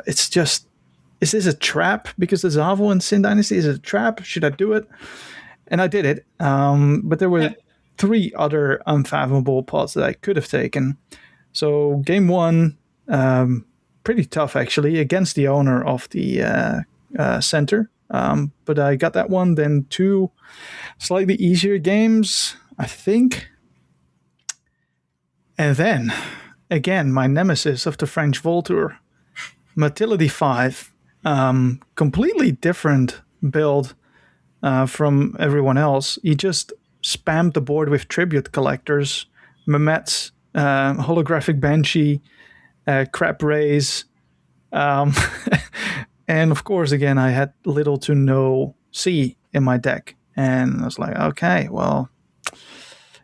it's just, is this a trap? Because the Zavel and Sin Dynasty is a trap. Should I do it? And I did it. But there were 3 other unfathomable pots that I could have taken. So game 1, pretty tough actually, against the owner of the center. But I got that one. Then 2 slightly easier games, I think. And then, again, my nemesis of the French Voltour, Matilda 5, completely different build from everyone else. He just spammed the board with Tribute Collectors, Mehmet's Holographic Banshee, Crap Rays, and of course, again, I had little to no C in my deck. And I was like, okay, well,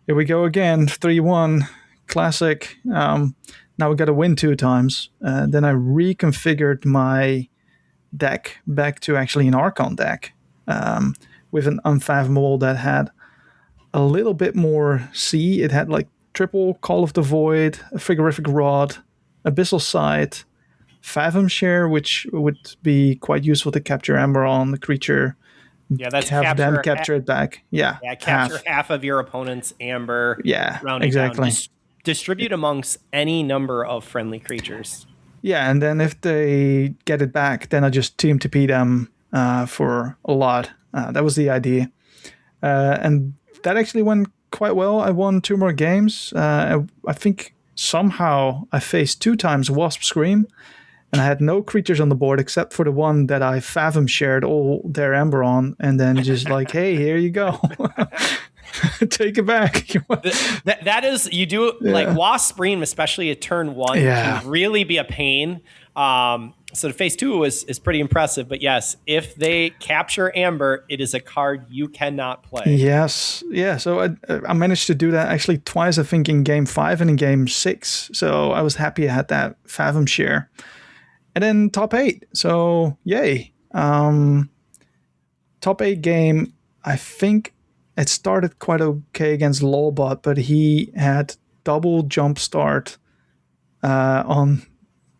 here we go again, 3-1, classic. Now we got to win 2 times. Then I reconfigured my deck back to actually an Archon deck with an Unfathomable that had a little bit more C. It had like triple Call of the Void, a Frigorific Rod, Abyssal Sight, Fathom Share, which would be quite useful to capture Amber on the creature. Yeah, that's have them capture it back. Yeah, capture half of your opponent's Amber. Yeah, rounding exactly. Down. Distribute amongst any number of friendly creatures. Yeah, and then if they get it back, then I just TMTP them for a lot. That was the idea. And that actually went quite well. I won 2 more games. I think somehow I faced 2 times Wasp Scream, and I had no creatures on the board except for the one that I Fathom shared all their Amber on, and then just like, hey, here you go. Take it back. That is, you do like Wasp Scream, especially at turn 1, can really be a pain. So the phase 2 is pretty impressive, but yes, if they capture Amber, it is a card you cannot play. Yes, yeah. So I managed to do that actually twice, I think, in game 5 and in game 6. So I was happy I had that Fathom share. And then top 8. So yay. Top 8 game, I think it started quite okay against Lolbot, but he had double jump start on,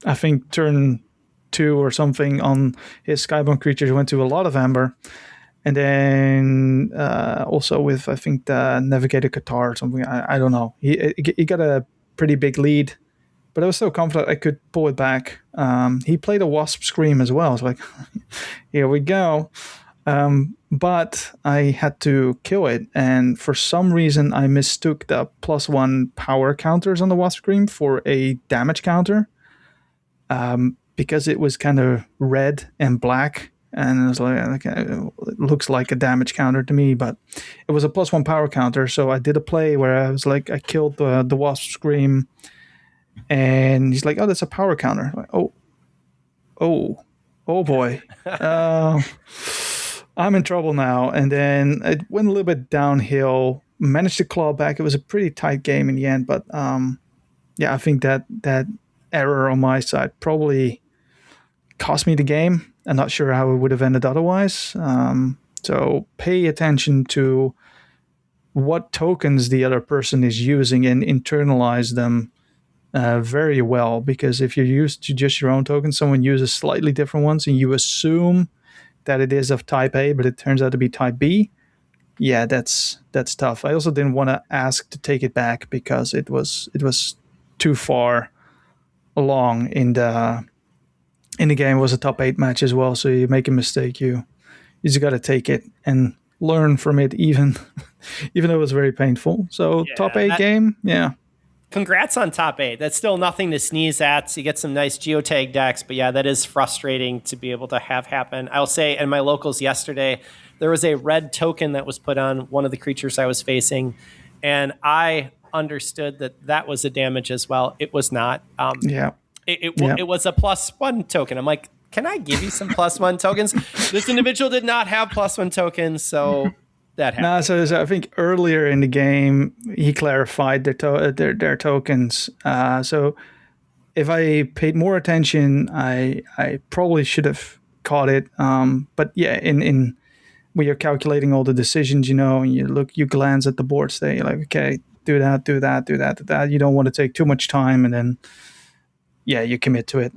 I think, turn 2 or something on his Skybound creatures. Went to a lot of Amber. And then also with, I think, the Navigator Qatar or something. I don't know. He got a pretty big lead, but I was so confident I could pull it back. He played a Wasp Scream as well. It's like, here we go. But I had to kill it, and for some reason I mistook the +1 power counters on the Wasp Scream for a damage counter, because it was kind of red and black, and it was like, okay, it looks like a damage counter to me, but it was a +1 power counter. So I did a play where I was like, I killed the Wasp Scream, and he's like, oh, that's a power counter. Like, oh boy. I'm in trouble now. And then it went a little bit downhill, managed to claw back. It was a pretty tight game in the end, but I think that error on my side probably cost me the game. I'm not sure how it would have ended otherwise. So pay attention to what tokens the other person is using and internalize them very well, because if you're used to just your own tokens, someone uses slightly different ones and you assume that it is of type A, but it turns out to be type B, yeah, that's tough. I also didn't want to ask to take it back because it was too far along in the game. It was a top 8 match as well, so you make a mistake, you just got to take it and learn from it, even though it was very painful. So top 8 game, yeah. Congrats on top 8. That's still nothing to sneeze at. So you get some nice geotag decks, but yeah, that is frustrating to be able to have happen. I'll say in my locals yesterday, there was a red token that was put on one of the creatures I was facing, and I understood that was a damage as well. It was not. It was a +1 token. I'm like, can I give you some +1 tokens? This individual did not have +1 tokens, so that happened. No, so I think earlier in the game he clarified their tokens. So if I paid more attention, I probably should have caught it. But yeah, in when you're calculating all the decisions, and you glance at the board, say like, okay, do that, do that, do that, do that. You don't want to take too much time, and then you commit to it.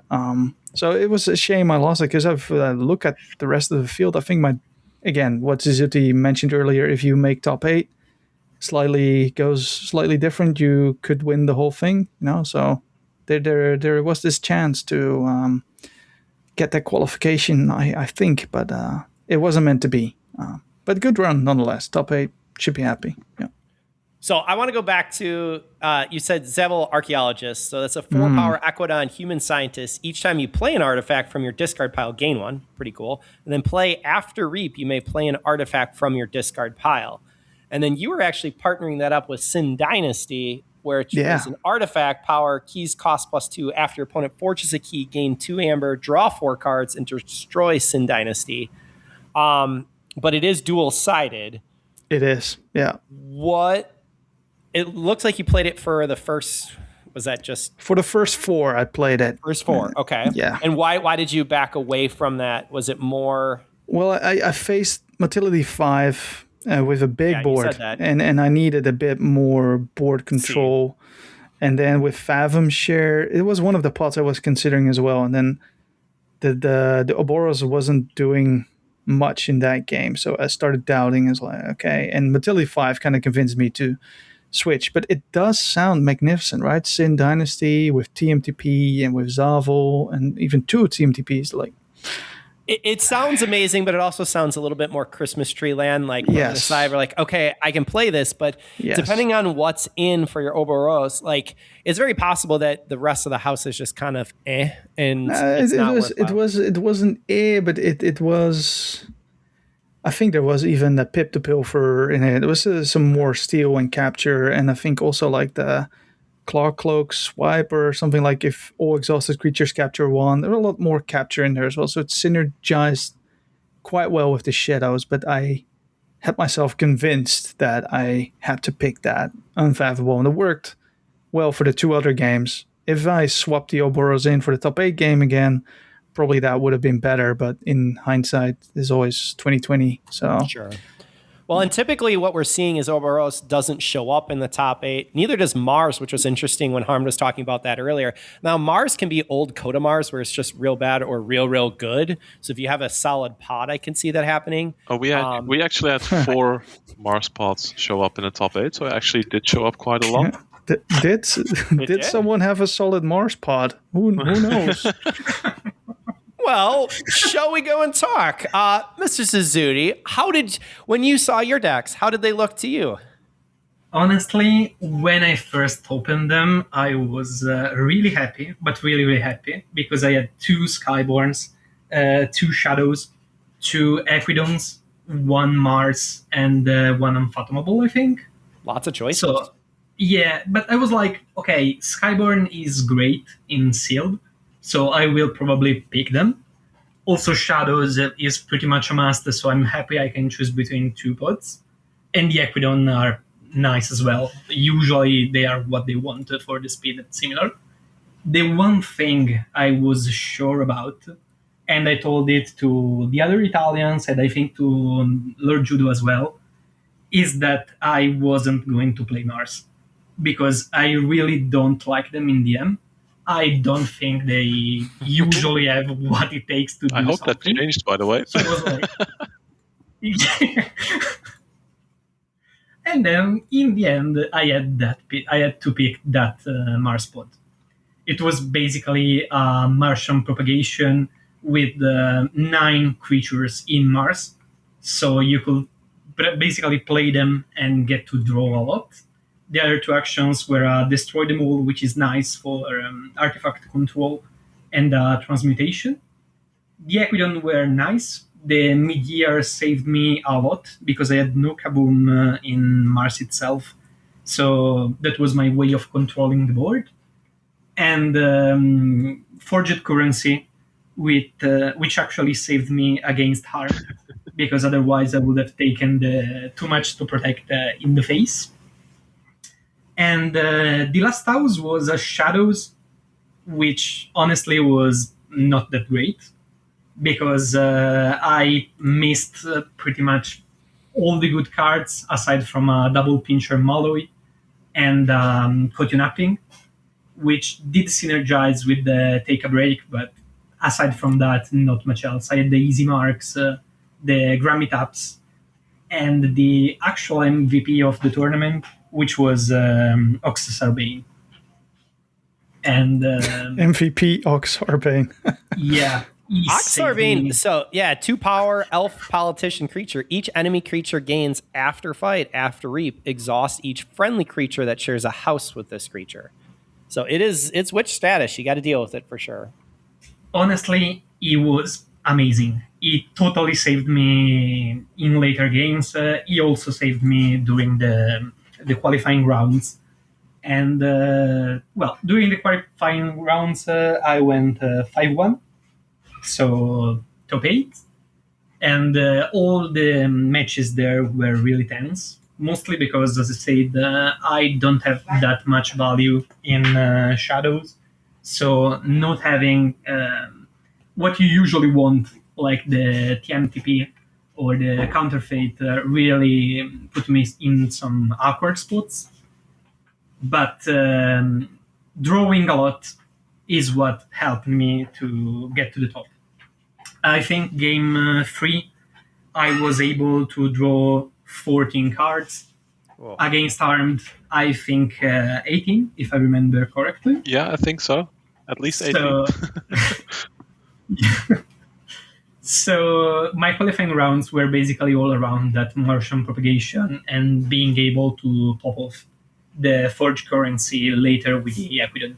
So it was a shame I lost it, because I've look at the rest of the field. I think again, what Zizuti mentioned earlier, if you make top 8, goes slightly different, you could win the whole thing. So there was this chance to get that qualification, I think, but it wasn't meant to be. But good run nonetheless. Top 8, should be happy. Yeah. So I want to go back to, you said Zevel Archaeologist. So that's a 4-power Equidon human scientist. Each time you play an artifact from your discard pile, gain 1. Pretty cool. And then play after Reap, you may play an artifact from your discard pile. And then you were actually partnering that up with Sin Dynasty, where it was an artifact power, keys cost +2. After your opponent forges a key, gain 2 amber, draw 4 cards, and destroy Sin Dynasty. But it is dual-sided. It is, yeah. It looks like you played it for the first. Was that just for the first 4? I played it. First 4, okay. Yeah. And why did you back away from that? Was it more? Well, I faced Motility 5 with a big board, you said that. and I needed a bit more board control. And then with Fathom Share, it was one of the pots I was considering as well. And then the Ouroboros wasn't doing much in that game, so I started doubting. As like, okay, and Motility 5 kind of convinced me to switch, but it does sound magnificent, right? Sin Dynasty with TMTP and with Zavel and even 2 TMTPs. Like, it sounds amazing, but it also sounds a little bit more Christmas tree land. Like, on the side, we're like, okay, I can play this, but depending on what's in for your Ouroboros, like, it's very possible that the rest of the house is just kind of and it's not worthwhile. It wasn't but it was. I think there was even a Pip to Pilfer in it. There was some more steal and capture, and I think also like the Claw Cloak swipe or something, like if all exhausted creatures capture 1. There were a lot more capture in there as well, so it synergized quite well with the shadows, but I had myself convinced that I had to pick that Unfathomable, and it worked well for the 2 other games. If I swapped the Ouroboros in for the top 8 game again, probably that would have been better, but in hindsight, there's always 2020. So sure. Well, and typically what we're seeing is Ouroboros doesn't show up in the top 8. Neither does Mars, which was interesting when Harm was talking about that earlier. Now, Mars can be old Coda Mars, where it's just real bad or real good. So if you have a solid pod, I can see that happening. Oh, we actually had 4 Mars pods show up in the top 8, so it actually did show up quite a lot. Did someone have a solid Mars pod? Who knows? Well, shall we go and talk? Mr. Suzuki, when you saw your decks, how did they look to you? Honestly, when I first opened them, I was really happy, but really, really happy, because I had 2 Skyborns, 2 Shadows, 2 Equidons, 1 Mars, and 1 Unfathomable, I think. Lots of choices. So, yeah, but I was like, okay, Skyborn is great in sealed, so I will probably pick them. Also, Shadows is pretty much a must, so I'm happy I can choose between 2 pods. And the Equidon are nice as well. Usually they are what they want for the speed that's similar. The one thing I was sure about, and I told it to the other Italians, and I think to Lord Judo as well, is that I wasn't going to play Mars. Because I really don't like them in DM. I don't think they usually have what it takes to do something. I hope that changed, by the way. So I was like, And then in the end, I had to pick that Mars pod. It was basically a Martian propagation with 9 creatures in Mars, so you could basically play them and get to draw a lot. The other 2 actions were Destroy them all, which is nice for artifact control and transmutation. The Equidon were nice. The mid-year saved me a lot because I had no kaboom in Mars itself. So that was my way of controlling the board. And Forged Currency, which actually saved me against harm, because otherwise I would have taken too much to protect in the face. And the last house was Shadows, which honestly was not that great, because I missed pretty much all the good cards aside from a double pincher Malloy and Kotunapping, which did synergize with the Take a Break, but aside from that, not much else. I had the Easy Marks, the Grammy Taps, and the actual MVP of the tournament, which was Oxus Arbane. And MVP Ox Arbane. yeah. Oxarbane, so yeah, 2 power elf politician creature. Each enemy creature gains after fight, after reap, exhaust each friendly creature that shares a house with this creature. So it's witch status. You got to deal with it for sure. Honestly, it was amazing. It totally saved me in later games. He also saved me during the qualifying rounds. And during the qualifying rounds, I went 5-1. So top 8, and all the matches there were really tense, mostly because, as I said, I don't have that much value in Shadows, so not having what you usually want, like the TMTP or the Counterfeit, really put me in some awkward spots. But drawing a lot is what helped me to get to the top. I think game 3, I was able to draw 14 cards. Whoa. Against Armed, I think 18, if I remember correctly. Yeah, I think so. At least 18. So, so my qualifying rounds were basically all around that Martian propagation and being able to pop off the Forged Currency later with the Equidon.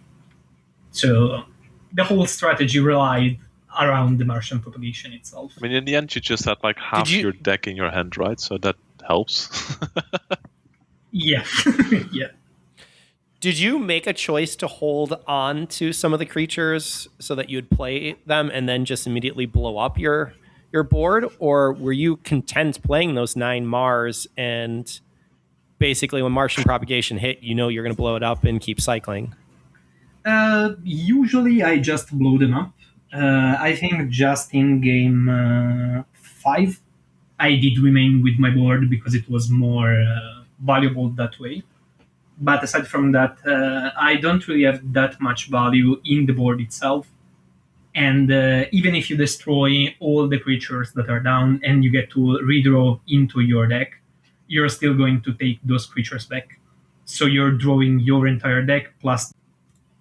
So the whole strategy relied around the Martian propagation itself. I mean, in the end, you just had like half your deck in your hand, right? So that helps. Yeah. Yeah. Did you make a choice to hold on to some of the creatures so that you'd play them and then just immediately blow up your board? Or were you content playing those 9 Mars and basically when Martian propagation hit, you're going to blow it up and keep cycling? Usually I just blow them up. I think just in game 5, I did remain with my board because it was more valuable that way. But aside from that, I don't really have that much value in the board itself. And even if you destroy all the creatures that are down and you get to redraw into your deck, you're still going to take those creatures back. So you're drawing your entire deck plus.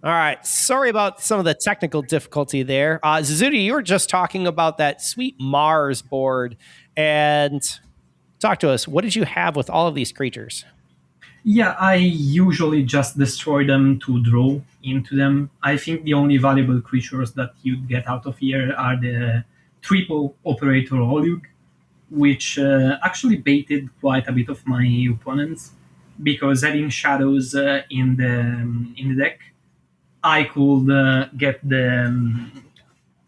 All right. Sorry about some of the technical difficulty there. Zazudi, you were just talking about that sweet Mars board. And talk to us. What did you have with all of these creatures? Yeah, I usually just destroy them to draw into them. I think the only valuable creatures that you get out of here are the triple operator Olug, which actually baited quite a bit of my opponents, because having shadows in the deck, I could get the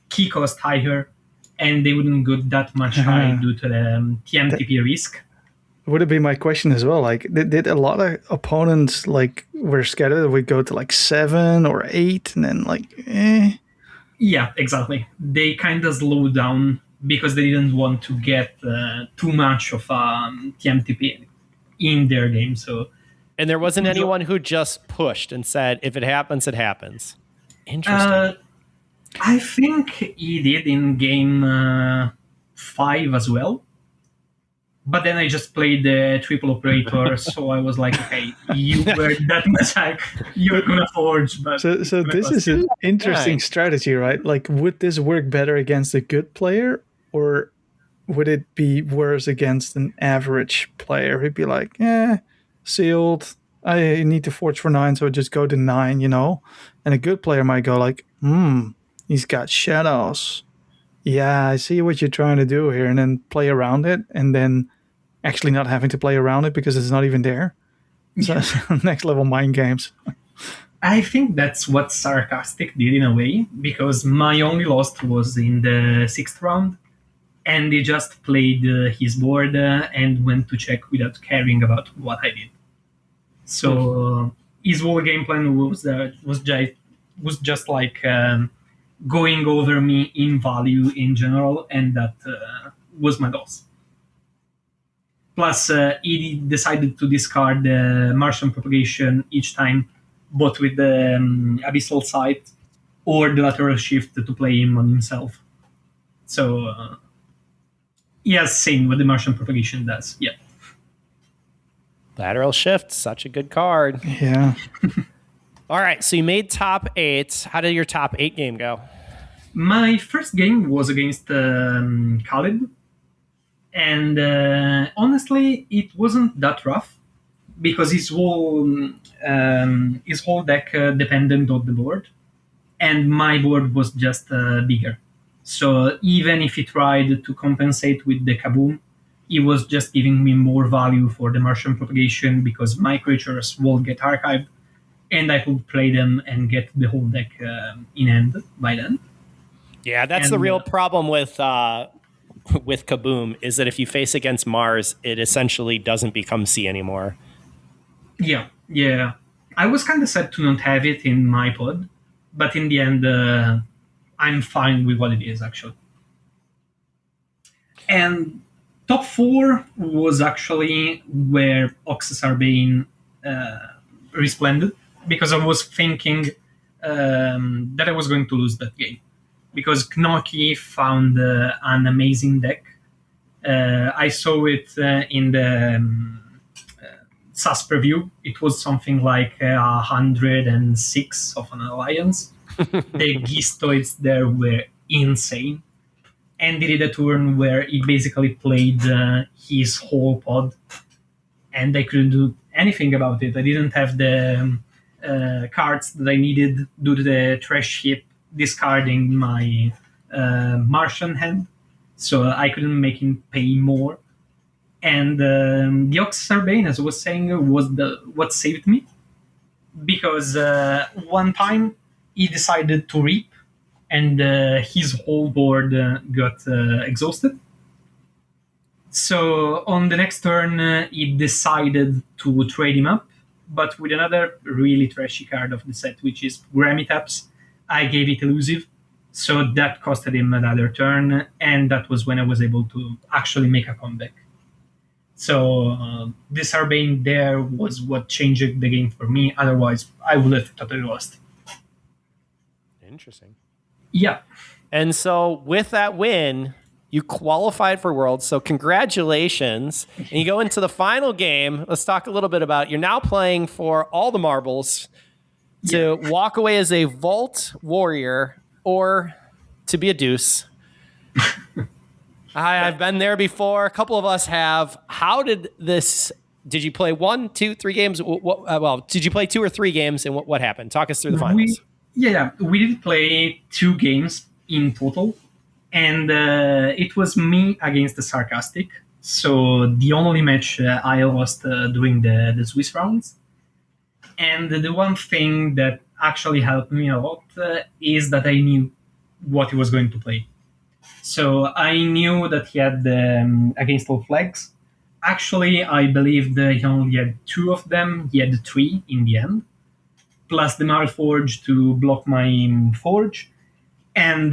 key cost higher, and they wouldn't go that much high due to the TMTP risk. Would it be my question as well? Like, did a lot of opponents were scared that we go to 7 or 8 and then Yeah, exactly. They kind of slowed down because they didn't want to get too much of TMTP in their game. So, and there wasn't anyone who just pushed and said, "If it happens, it happens." Interesting. I think he did in game 5 as well. But then I just played the triple operator, so I was like, okay, you were that much like you're gonna forge, but So this is an interesting Nice. strategy, right? Like, would this work better against a good player, or would it be worse against an average player who'd be like, sealed, I need to forge for 9, so I just go to 9, you know? And a good player might go like, he's got shadows. Yeah, I see what you're trying to do here, and then play around it, and then actually not having to play around it because it's not even there. So next level mind games. I think that's what Sarcastic did in a way, because my only loss was in the 6th round, and he just played his board and went to check without caring about what I did. So his whole game plan was just like going over me in value in general, and that was my loss. Plus, he decided to discard the Martian propagation each time, both with the Abyssal Sight or the lateral shift to play him on himself. So, he has seen what the Martian propagation does. Yeah. Lateral shift, such a good card. Yeah. All right, so you made top 8. How did your top 8 game go? My first game was against Khalid, and honestly, it wasn't that rough because his whole deck depended on the board, and my board was just bigger. So even if he tried to compensate with the Kaboom, he was just giving me more value for the Martian propagation because my creatures will get archived, and I could play them and get the whole deck in hand by then. Yeah, that's the real problem with Kaboom, is that if you face against Mars, it essentially doesn't become C anymore. Yeah. I was kind of sad to not have it in my pod, but in the end, I'm fine with what it is, actually. And top 4 was actually where Oxus Arbane resplended, because I was thinking that I was going to lose that game. Because Knocky found an amazing deck. I saw it in the SAS preview. It was something like 106 of an alliance. The Gistoids there were insane. And he did a turn where he basically played his whole pod. And I couldn't do anything about it. I didn't have the cards that I needed due to the trash heap discarding my Martian hand, so I couldn't make him pay more. And the Oxus Arbane, as I was saying, was what saved me, because one time he decided to reap, and his whole board got exhausted. So on the next turn, he decided to trade him up, but with another really trashy card of the set, which is Grammitaps. I gave it elusive, so that costed him another turn, and that was when I was able to actually make a comeback. So this Arbane there was what changed the game for me. Otherwise, I would have totally lost. Interesting. Yeah. And so with that win, you qualified for Worlds, so congratulations. And you go into the final game. Let's talk a little bit about it. You're now playing for all the marbles to walk away as a Vault Warrior or to be a Deuce. I've been there before. A couple of us have. How did this... Did you play 1, 2, 3 games? Did you play 2 or 3 games, and what happened? Talk us through the finals. We did play 2 games in total, and it was me against the Sarcastic. So the only match I lost during the Swiss rounds. And the one thing that actually helped me a lot is that I knew what he was going to play. So I knew that he had Against All Flags. Actually, I believed he only had 2 of them. He had 3 in the end, plus the Malforge to block my Forge. And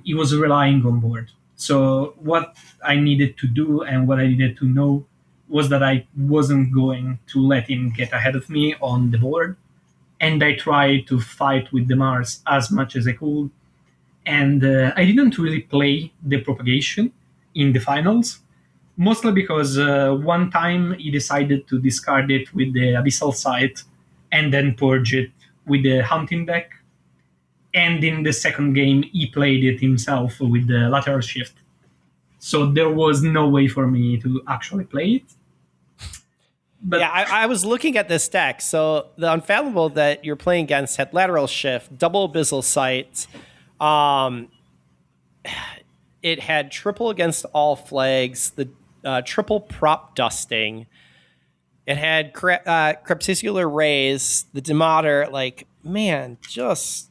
he was relying on board. So what I needed to do and what I needed to know was that I wasn't going to let him get ahead of me on the board. And I tried to fight with the Mars as much as I could. And I didn't really play the propagation in the finals, Mostly because one time he decided to discard it with the Abyssal Sight and then purge it with the Hunting deck. And in the second game, he played it himself with the Lateral Shift. So there was no way for me to actually play it. But Yeah, I was looking at this deck. So the Unfathomable that you're playing against had Lateral Shift, double Abyssal Sight. It had triple against all flags, the triple prop dusting. It had Crepuscular Rays, the Demotter. Like, man, just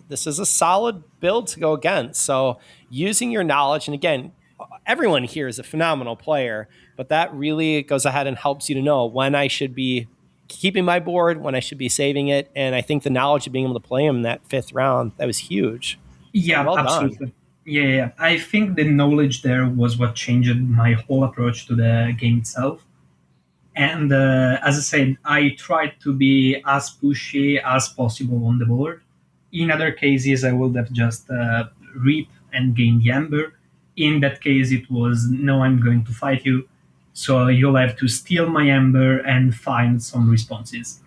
this is a solid build to go against. So using your knowledge, and again, everyone here is a phenomenal player, but that really goes ahead and helps you to know when I should be keeping my board, when I should be saving it. And I think the knowledge of being able to play him in that 5th round, that was huge. yeah, Well done. absolutely. Yeah. I think the knowledge there was what changed my whole approach to the game itself. And as I said, I tried to be as pushy as possible on the board. In other cases, I would have just reap and gain the Ember. In that case, it was, no, I'm going to fight you. So you'll have to steal my Ember and find some responses.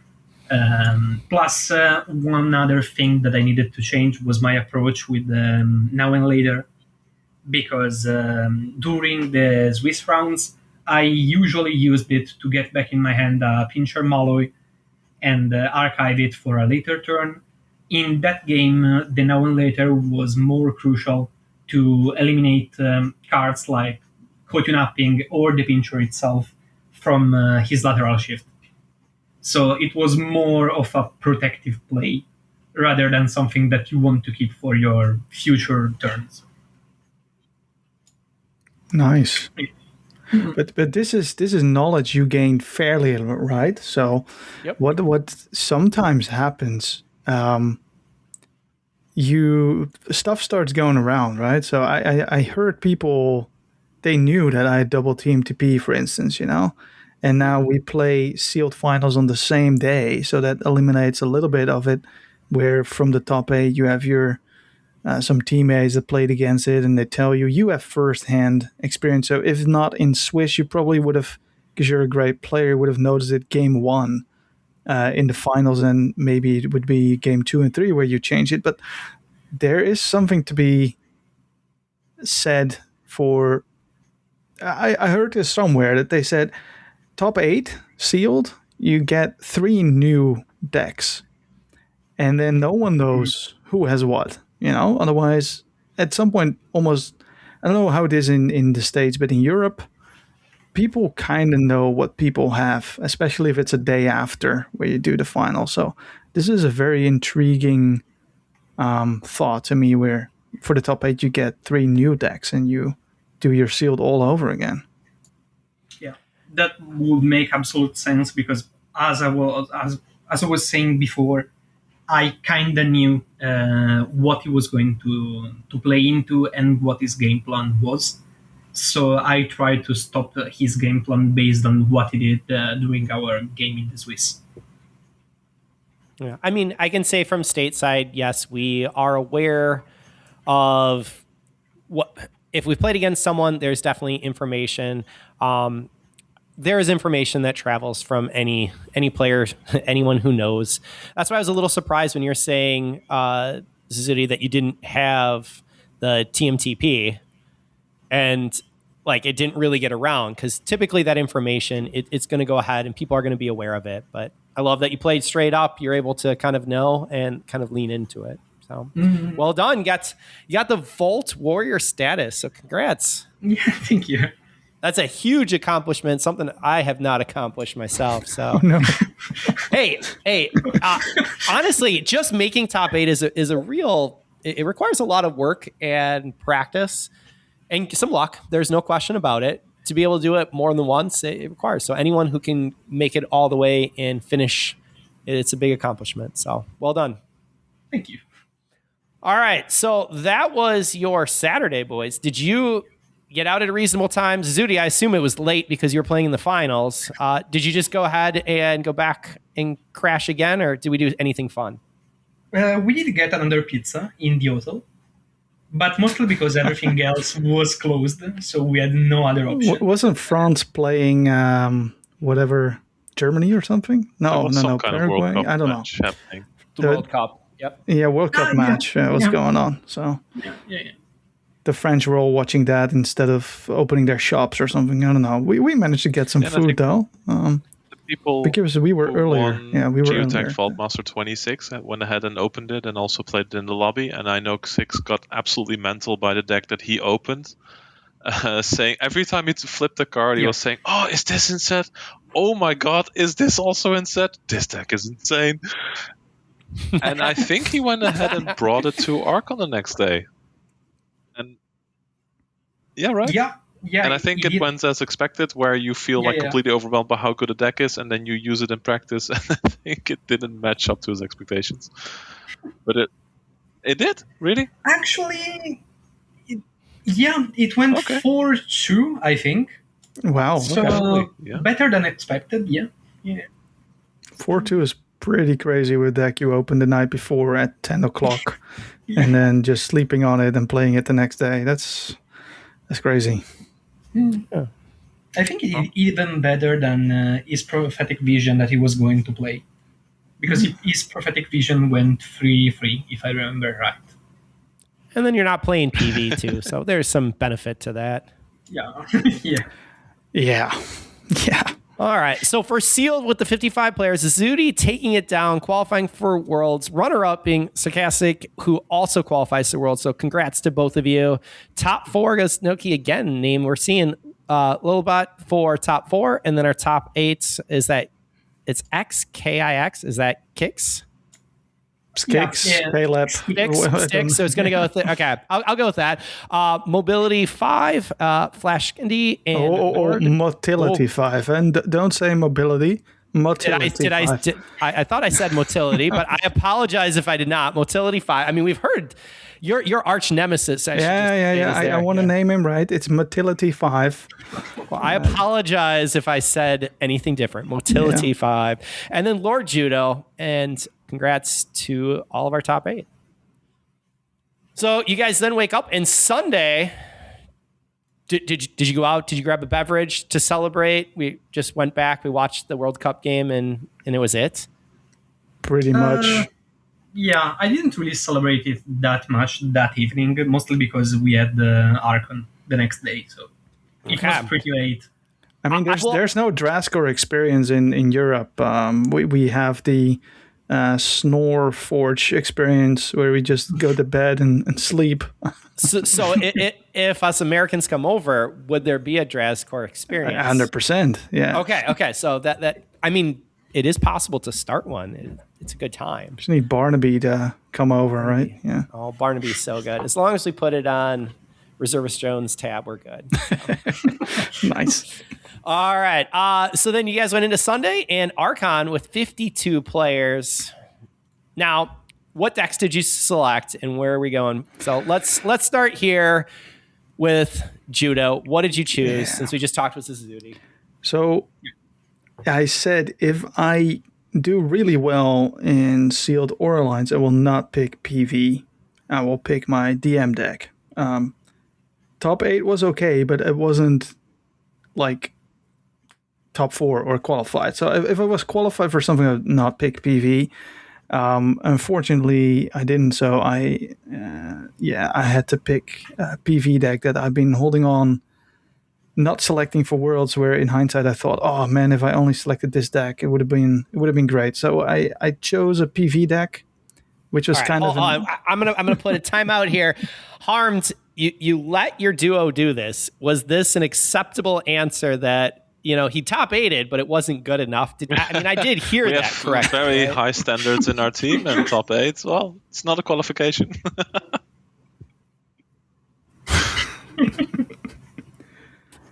Plus, one other thing that I needed to change was my approach with Now and Later. Because during the Swiss rounds, I usually used it to get back in my hand a Pincher Malloy and archive it for a later turn. In that game, the Now and Later was more crucial to eliminate cards like Napping or the Pincher itself from his Lateral Shift. So it was more of a protective play rather than something that you want to keep for your future turns. Nice. But this is knowledge you gained fairly, right? So Yep. what sometimes happens, stuff starts going around, right? So I heard people, they knew that I double team TP, for instance, and now we play sealed finals on the same day, so that eliminates a little bit of it, where from the top 8 you have your some teammates that played against it, and they tell you have first-hand experience. So if not in Swiss, you probably would have, because you're a great player, would have noticed it game 1 in the finals, and maybe it would be game 2 and 3 where you change it. But there is something to be said for, I heard this somewhere, that they said top 8 sealed, you get 3 new decks, and then no one knows who has what. Otherwise, at some point, almost, I don't know how it is in the States, but in Europe, people kind of know what people have, especially if it's a day after where you do the final. So this is a very intriguing thought to me, where for the top 8, you get 3 new decks and you do your sealed all over again. Yeah, that would make absolute sense, because as I was saying before, I kind of knew what he was going to play into and what his game plan was. So I tried to stop his game plan based on what he did during our game in the Swiss. Yeah. I mean, I can say from stateside, yes, we are aware of what, if we played against someone, there's definitely information. There is information that travels from any player, anyone who knows. That's why I was a little surprised when you're saying, Zuzuri, that you didn't have the TMTP, and like it didn't really get around, because typically that information, it's going to go ahead and people are going to be aware of it. But I love that you played straight up. You're able to kind of know and kind of lean into it. So well done. You got the Volt Warrior status. So congrats. Yeah, thank you. That's a huge accomplishment, something I have not accomplished myself. So, No. hey, honestly, just making top 8 is a real. It requires a lot of work and practice and some luck. There's no question about it. To be able to do it more than once, it requires. So anyone who can make it all the way and finish, it's a big accomplishment. So well done. Thank you. All right, so that was your Saturday, boys. Did you get out at a reasonable time? Zudi, I assume it was late because you were playing in the finals. Did you just go ahead and go back and crash again, or did we do anything fun? We did get another pizza in the hotel. but mostly because everything else was closed, so we had no other option. Wasn't France playing whatever, Germany or something? There No, was no, some no, kind of World Paraguay. Cup I don't know. match happening. The World Cup. Yep. Yeah, World Cup match was yeah. going on. So Yeah. the French were all watching that instead of opening their shops or something. I don't know. We managed to get some Yeah, and I food think though. The people Because we were who earlier. won Yeah, we were Geotech earlier. Faultmaster 26 went ahead and opened it and also played it in the lobby. And I know Six got absolutely mental by the deck that he opened, saying every time he flipped a card, he was saying, "Oh, is this in set? Oh my God, is this also in set? This deck is insane." And I think he went ahead and brought it to Archon the next day. And yeah, right. Yeah. And I think it went as expected, where you feel like completely overwhelmed by how good a deck is, and then you use it in practice, and I think it didn't match up to his expectations. But it did, really? Actually, it went Okay. 4-2, I think. Wow. So Okay. Yeah. better than expected. Yeah. 4-2 is pretty crazy with deck you opened the night before at 10 o'clock and then just sleeping on it and playing it the next day. That's crazy. I think even better than his prophetic vision that he was going to play, because his prophetic vision went 3-3, if I remember right. And then you're not playing PV too, so there's some benefit to that. Yeah. Yeah. Yeah. All right. So for sealed with the 55 players, Zudi taking it down, qualifying for Worlds. Runner-up being Sarcastic, who also qualifies to Worlds. So congrats to both of you. Top 4 goes Noki again. Name we're seeing Lilbot for top 4, and then our top 8 is that it's XKIX. Is that Kicks? Kicks, Yeah. Paylep. Sticks. So it's going to go with it. Okay, I'll go with that. Mobility 5, Flash Candy, and Or motility 5. And don't say mobility. Motility 5. I thought I said motility, but I apologize if I did not. Motility 5. I mean, we've heard your arch nemesis. I want to name him right. It's motility 5. Well, I apologize if I said anything different. Motility 5. And then Lord Judo. And congrats to all of our top 8. So you guys then wake up, and Sunday, did you go out? Did you grab a beverage to celebrate? We just went back. We watched the World Cup game, and it was it. Pretty much. Yeah, I didn't really celebrate it that much that evening, mostly because we had the Archon the next day, so it was pretty late. I mean, there's no Draskor experience in Europe. We have the Snore Forge experience where we just go to bed and sleep. So if us Americans come over, would there be a Draskor experience? 100%. Yeah. Okay. So that I mean, it is possible to start one. It's a good time. Just need Barnaby to come over, right? Yeah. Oh, Barnaby's so good. As long as we put it on Reservist Jones tab, we're good. Nice. All right. So then you guys went into Sunday and Archon with 52 players. Now, what decks did you select and where are we going? So let's start here with Judo. What did you choose since we just talked with Suzuki? So I said if I do really well in sealed Aura lines, I will not pick PV. I will pick my DM deck. Top 8 was okay, but it wasn't like top 4 or qualified. So if I was qualified for something, I would not pick PV. Unfortunately, I didn't. So I had to pick a PV deck that I've been holding on, not selecting for Worlds. Where in hindsight, I thought, oh man, if I only selected this deck, it would have been great. So I chose a PV deck, which was kind of. I'm gonna put a timeout here. Harmed, you let your duo do this. Was this an acceptable answer that? He top 8'd, but it wasn't good enough. I did hear we that have correct. Very high standards in our team, and top 8. Well, it's not a qualification.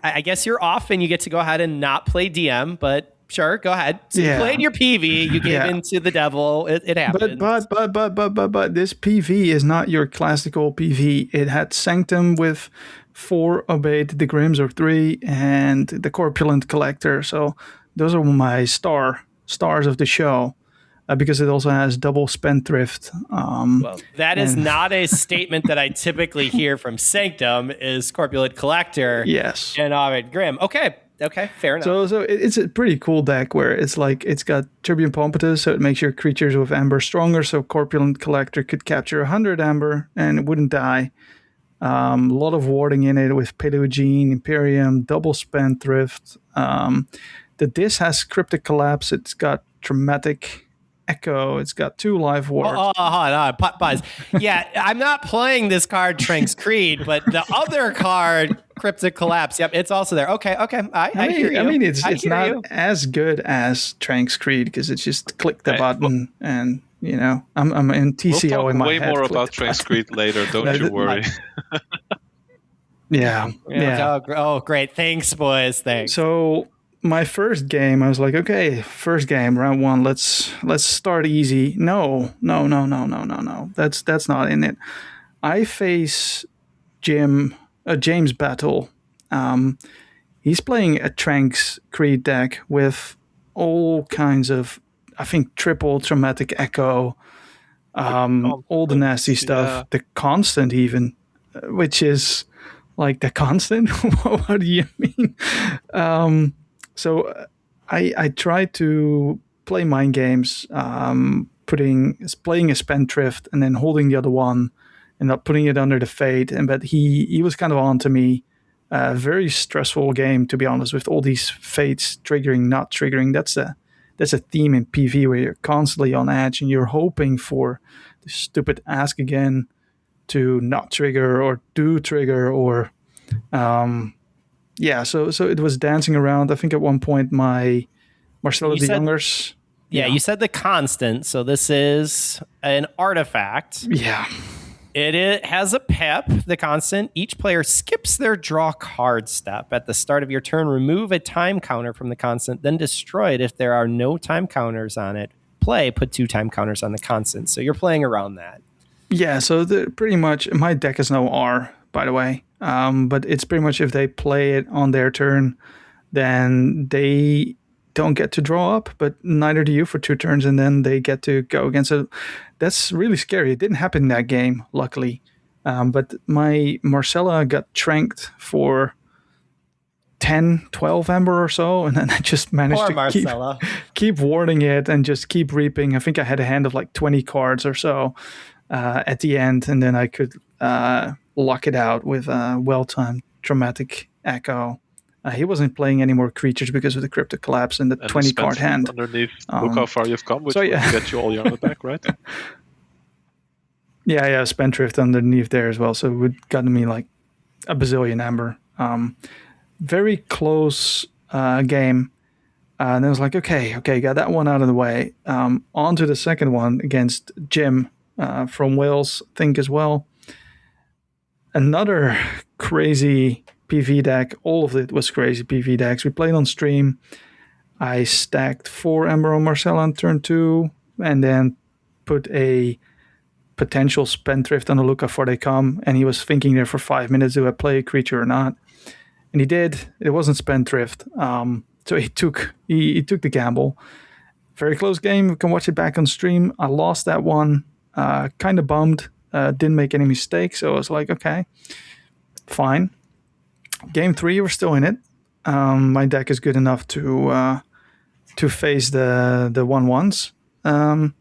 I guess you're off, and you get to go ahead and not play DM. But sure, go ahead. So you played your PV. You gave in to the devil. It happened. But this PV is not your classical PV. It had Sanctum with 4 Obeyed the Grims or 3 and the Corpulent Collector. So those are my stars of the show. because it also has double spendthrift. Well, that is not a statement that I typically hear from Sanctum. Is Corpulent Collector? Yes. And Ovid Grim. Okay, fair enough. So it's a pretty cool deck where it's like it's got Turbulent Pompetus, so it makes your creatures with Amber stronger. So Corpulent Collector could capture 100 Amber and it wouldn't die. A lot of warding in it with Paleogene, Imperium, double Spendthrift. The disc has Cryptic Collapse. It's got Dramatic Echo. It's got 2 live wards. Hold on. Pause. Yeah, I'm not playing this card, Trank's Creed, but the other card, Cryptic Collapse. Yep, it's also there. Okay. I hear you. I mean, it's not as good as Trank's Creed because it's just click the button and, you know, I'm in TCO we'll talk in my way head. more about Trank's Creed later. Don't you worry. Yeah. Oh, great. Thanks, boys. Thanks. So my first game, I was like, okay, first game, round 1, let's start easy. No. That's not in it. I face James Battle. He's playing a Trank's Creed deck with all kinds of, I think, triple Traumatic Echo, all the nasty stuff, the Constant even, which is like the Constant. What do you mean? So I tried to play mind games, playing a Spendthrift and then holding the other one and not putting it under the Fate. But he was kind of on to me. Very stressful game, to be honest, with all these Fates triggering, not triggering. That's a theme in PV where you're constantly on edge and you're hoping for the stupid ask again to not trigger or do trigger or... so it was dancing around. I think at one point my Marcella the Youngers. Yeah, you said the Constant. So this is an artifact. Yeah. It has a pip, the Constant. Each player skips their draw card step. At the start of your turn, remove a time counter from the Constant, then destroy it if there are no time counters on it. Put 2 time counters on the Constant. So you're playing around that. Yeah, so pretty much my deck is no R, by the way. But it's pretty much if they play it on their turn, then they don't get to draw up, but neither do you for 2 turns, and then they get to go against it. That's really scary. It didn't happen in that game, luckily. But my Marcella got tranked for 10, 12 Amber or so, and then I just managed to keep warding it and just keep reaping. I think I had a hand of like 20 cards or so at the end, and then I could... lock it out with a well-timed Dramatic Echo. He wasn't playing any more creatures because of the Cryptic Collapse and the 20-card hand. Underneath, look how far you've come, which will get you all your other back, right? Yeah, Spendthrift underneath there as well, so it would gotten me like a bazillion Amber. Very close game. And I was like, okay, got that one out of the way. On to the second one against Jim from Wales, I think, as well. Another crazy PV deck. All of it was crazy PV decks. We played on stream. I stacked 4 Ember on Marcella on turn 2 and then put a potential Spendthrift on the lookout for they come. And he was thinking there for 5 minutes, do I play a creature or not? And he did. It wasn't Spendthrift. So he took the gamble. Very close game. You can watch it back on stream. I lost that one. Kind of bummed. Didn't make any mistakes, so I was like, okay, fine. Game 3, we're still in it. My deck is good enough to face the 1/1s. And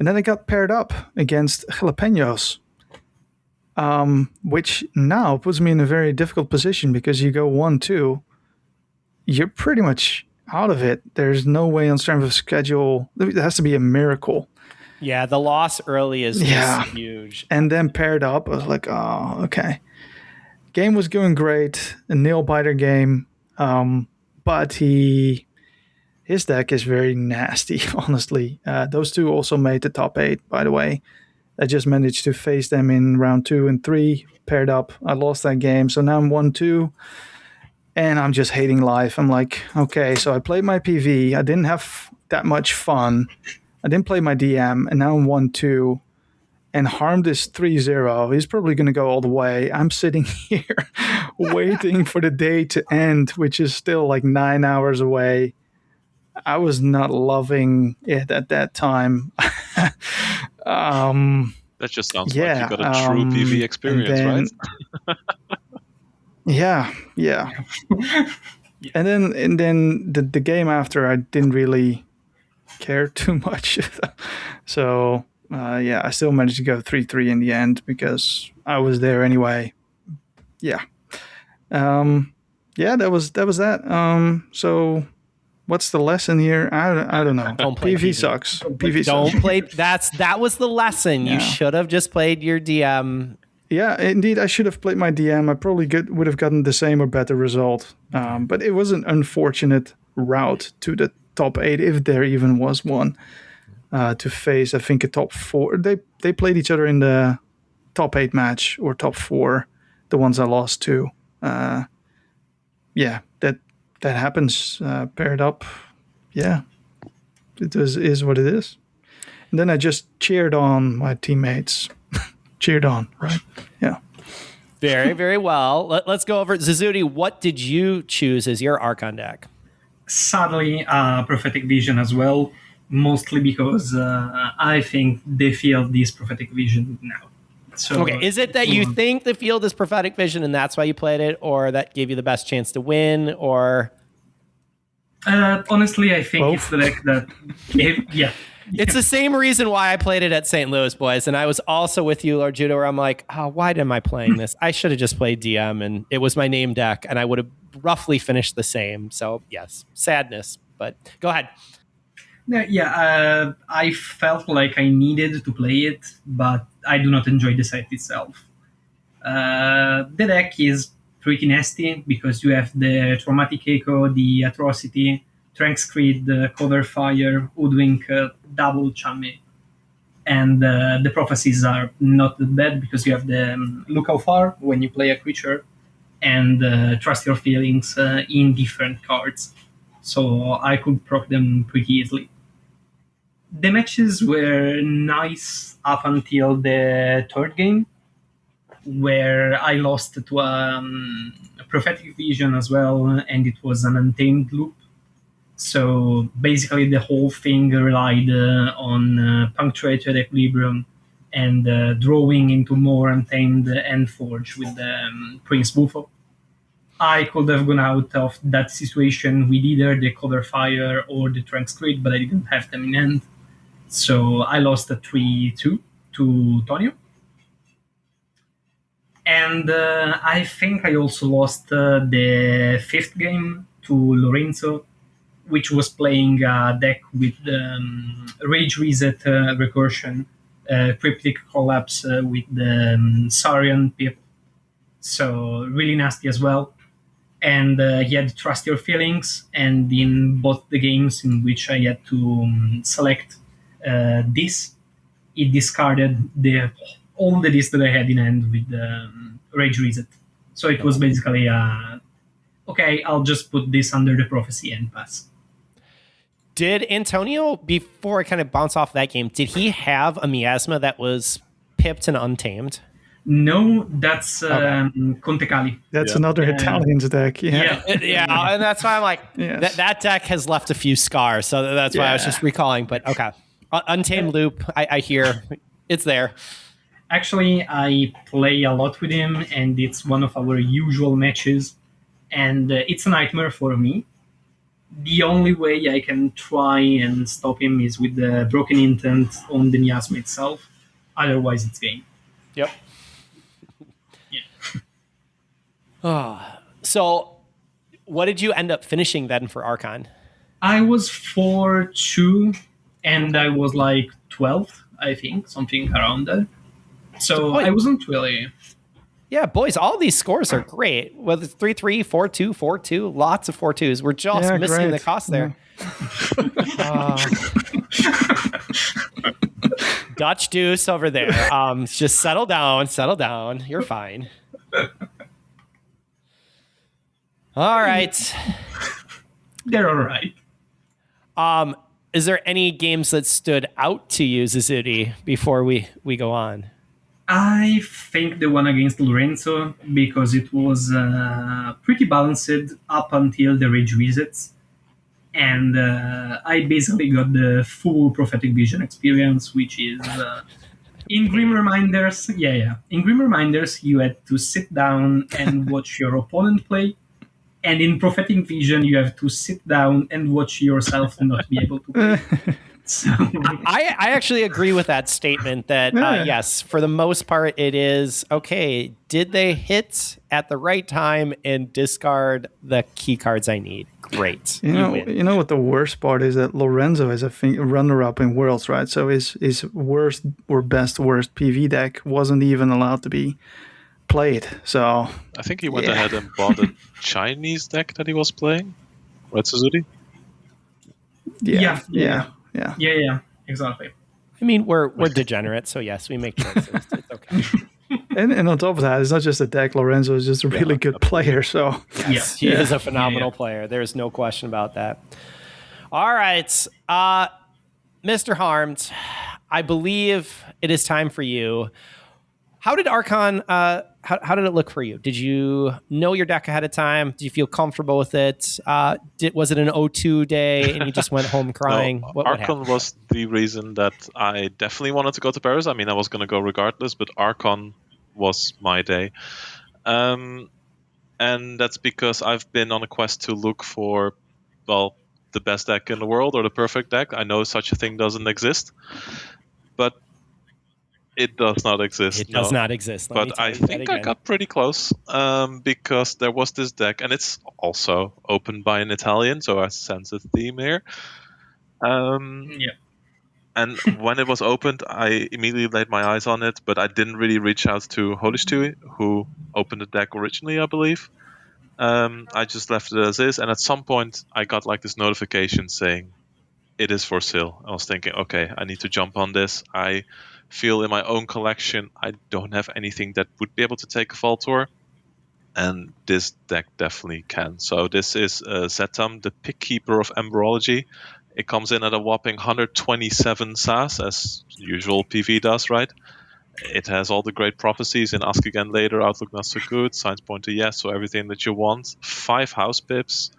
then I got paired up against Jalapenos, which now puts me in a very difficult position because you go 1-2, you're pretty much out of it. There's no way on strength of schedule. There has to be a miracle. Yeah, the loss early is just huge. And then paired up, I was like, oh, okay. Game was going great, a nail-biter game, but his deck is very nasty, honestly. Those 2 also made the top 8, by the way. I just managed to face them in round 2 and 3, paired up. I lost that game, so now I'm 1-2, and I'm just hating life. I'm like, okay, so I played my PV. I didn't have that much fun. I didn't play my DM, and now I'm 1-2, and Harmed is 3-0. He's probably going to go all the way. I'm sitting here waiting for the day to end, which is still like 9 hours away. I was not loving it at that time. That just sounds like you got a true PV experience, right? Yeah. And then the game after, I didn't really care too much. So I still managed to go 3-3 in the end because I was there anyway. Yeah. That was that. So what's the lesson here? I don't know. Don't play PV PV. sucks. PV Don't sucks. play. That was the lesson. You should have just played your DM. Yeah, indeed, I should have played my DM. I probably would have gotten the same or better result. But it was an unfortunate route to the top 8, if there even was one, to face, I think, a top 4. They played each other in the top 8 match, or top 4, the ones I lost to. That happens. Paired up. Yeah, is what it is. And then I just cheered on my teammates. Cheered on, right? Yeah. Very, very well. Let's go over. Zizudi, what did you choose as your Archon deck? Sadly, Prophetic Vision as well, mostly because I think the field is Prophetic Vision now. So, Okay, is it that you think the field is Prophetic Vision and that's why you played it, or that gave you the best chance to win, or... honestly, I think Both. it's the deck that gave, It's the same reason why I played it at St. Louis, boys. And I was also with you, Lord Judo, where I'm like, oh, why am I playing this? I should have just played DM, and it was my name deck, and I would have roughly finished the same. So, yes, sadness. But go ahead. I felt like I needed to play it, but I do not enjoy the set itself. The deck is pretty nasty because you have the Traumatic Echo, the Atrocity, Trank Creed, Cover Fire, Hoodwink, double Chame. And the prophecies are not that bad because you have the Look How Far when you play a creature, and Trust Your Feelings in different cards. So I could proc them pretty easily. The matches were nice up until the third game, where I lost to a Prophetic Vision as well, and it was an Untamed loop. So basically the whole thing relied on Punctuated Equilibrium and drawing into more Untamed End Forge with Prince Bufo. I could have gone out of that situation with either the Cover Fire or the Trank Creed, but I didn't have them in hand. So I lost a 3-2 to Tonio. And I think I also lost the fifth game to Lorenzo, which was playing a deck with Rage Reset Recursion, Cryptic Collapse with the Saurian Pip. So really nasty as well. And he had Trust Your Feelings, and in both the games in which I had to select this, it discarded all the list that I had in hand with Rage Reset. So it was basically, okay, I'll just put this under the Prophecy and pass. Did Antonio, before I kind of bounce off that game, did he have a miasma that was pipped and untamed? No, that's Conte Cali. That's another Italians deck. Yeah, and that's why I'm like, Yes. that deck has left a few scars, so that's why I was just recalling. But okay, Untamed Loop, I hear it's there. Actually, I play a lot with him, and it's one of our usual matches, and it's a nightmare for me. The only way I can try and stop him is with the Broken Intent on the miasma itself. Otherwise, it's game. Yep. Yeah. So, what did you end up finishing then for Archon? I was 4-2, and I was like 12th, I think, something around that. So I wasn't really... Yeah, boys, all these scores are great. Whether it's 3-3, 4-2, 4-2, lots of 4-2s. We're just missing the cost there. Dutch Deuce over there. Just settle down. You're fine. All right. They're all right. Is there any games that stood out to you, Zizudi, before we go on? I think the one against Lorenzo, because it was pretty balanced up until the Rage Resets. and I basically got the full prophetic vision experience, which is in Grim Reminders. In Grim Reminders, you had to sit down and watch your opponent play, and in prophetic vision, you have to sit down and watch yourself not be able to play. So I actually agree with that statement that, yes, for the most part, it is, okay, did they hit at the right time and discard the key cards I need? Great. You know what the worst part is? That Lorenzo is a runner-up in Worlds, right? So his worst or worst PV deck wasn't even allowed to be played. So I think he went ahead and bought a Chinese deck that he was playing, right, Suzuki? Yeah, exactly. I mean, we're degenerate, so yes, we make choices. It's okay. And on top of that, it's not just a deck. Lorenzo is just a really good player. So yes, he is a phenomenal player. There's no question about that. All right, Mr. Harmed, I believe it is time for you. How did Archon? How did it look for you? Did you know your deck ahead of time? Did you feel comfortable with it? Was it an O2 day and you just went home crying? No, what Archon happened? was the reason that I definitely wanted to go to Paris. I mean, I was going to go regardless, but Archon was my day. And that's because I've been on a quest to look for, well, the best deck in the world or the perfect deck. I know such a thing doesn't exist, but it does not exist. It does not exist. But I think I got pretty close because there was this deck, and it's also opened by an Italian, so I sense a theme here. And when it was opened, I immediately laid my eyes on it, but I didn't really reach out to Holistui, who opened the deck originally, I believe. I just left it as is, and at some point I got like this notification saying it is for sale. I was thinking, okay, I need to jump on this. I feel in my own collection I don't have anything that would be able to take a Fall Tour, and this deck definitely can. So this is Zetam, the Pick Keeper of Emberology. It comes in at a whopping 127 SAS, as usual PV does, right? It has all the great prophecies in Ask Again Later, Outlook Not So Good, Signs Point to Yes, so everything that you want. 5 house pips,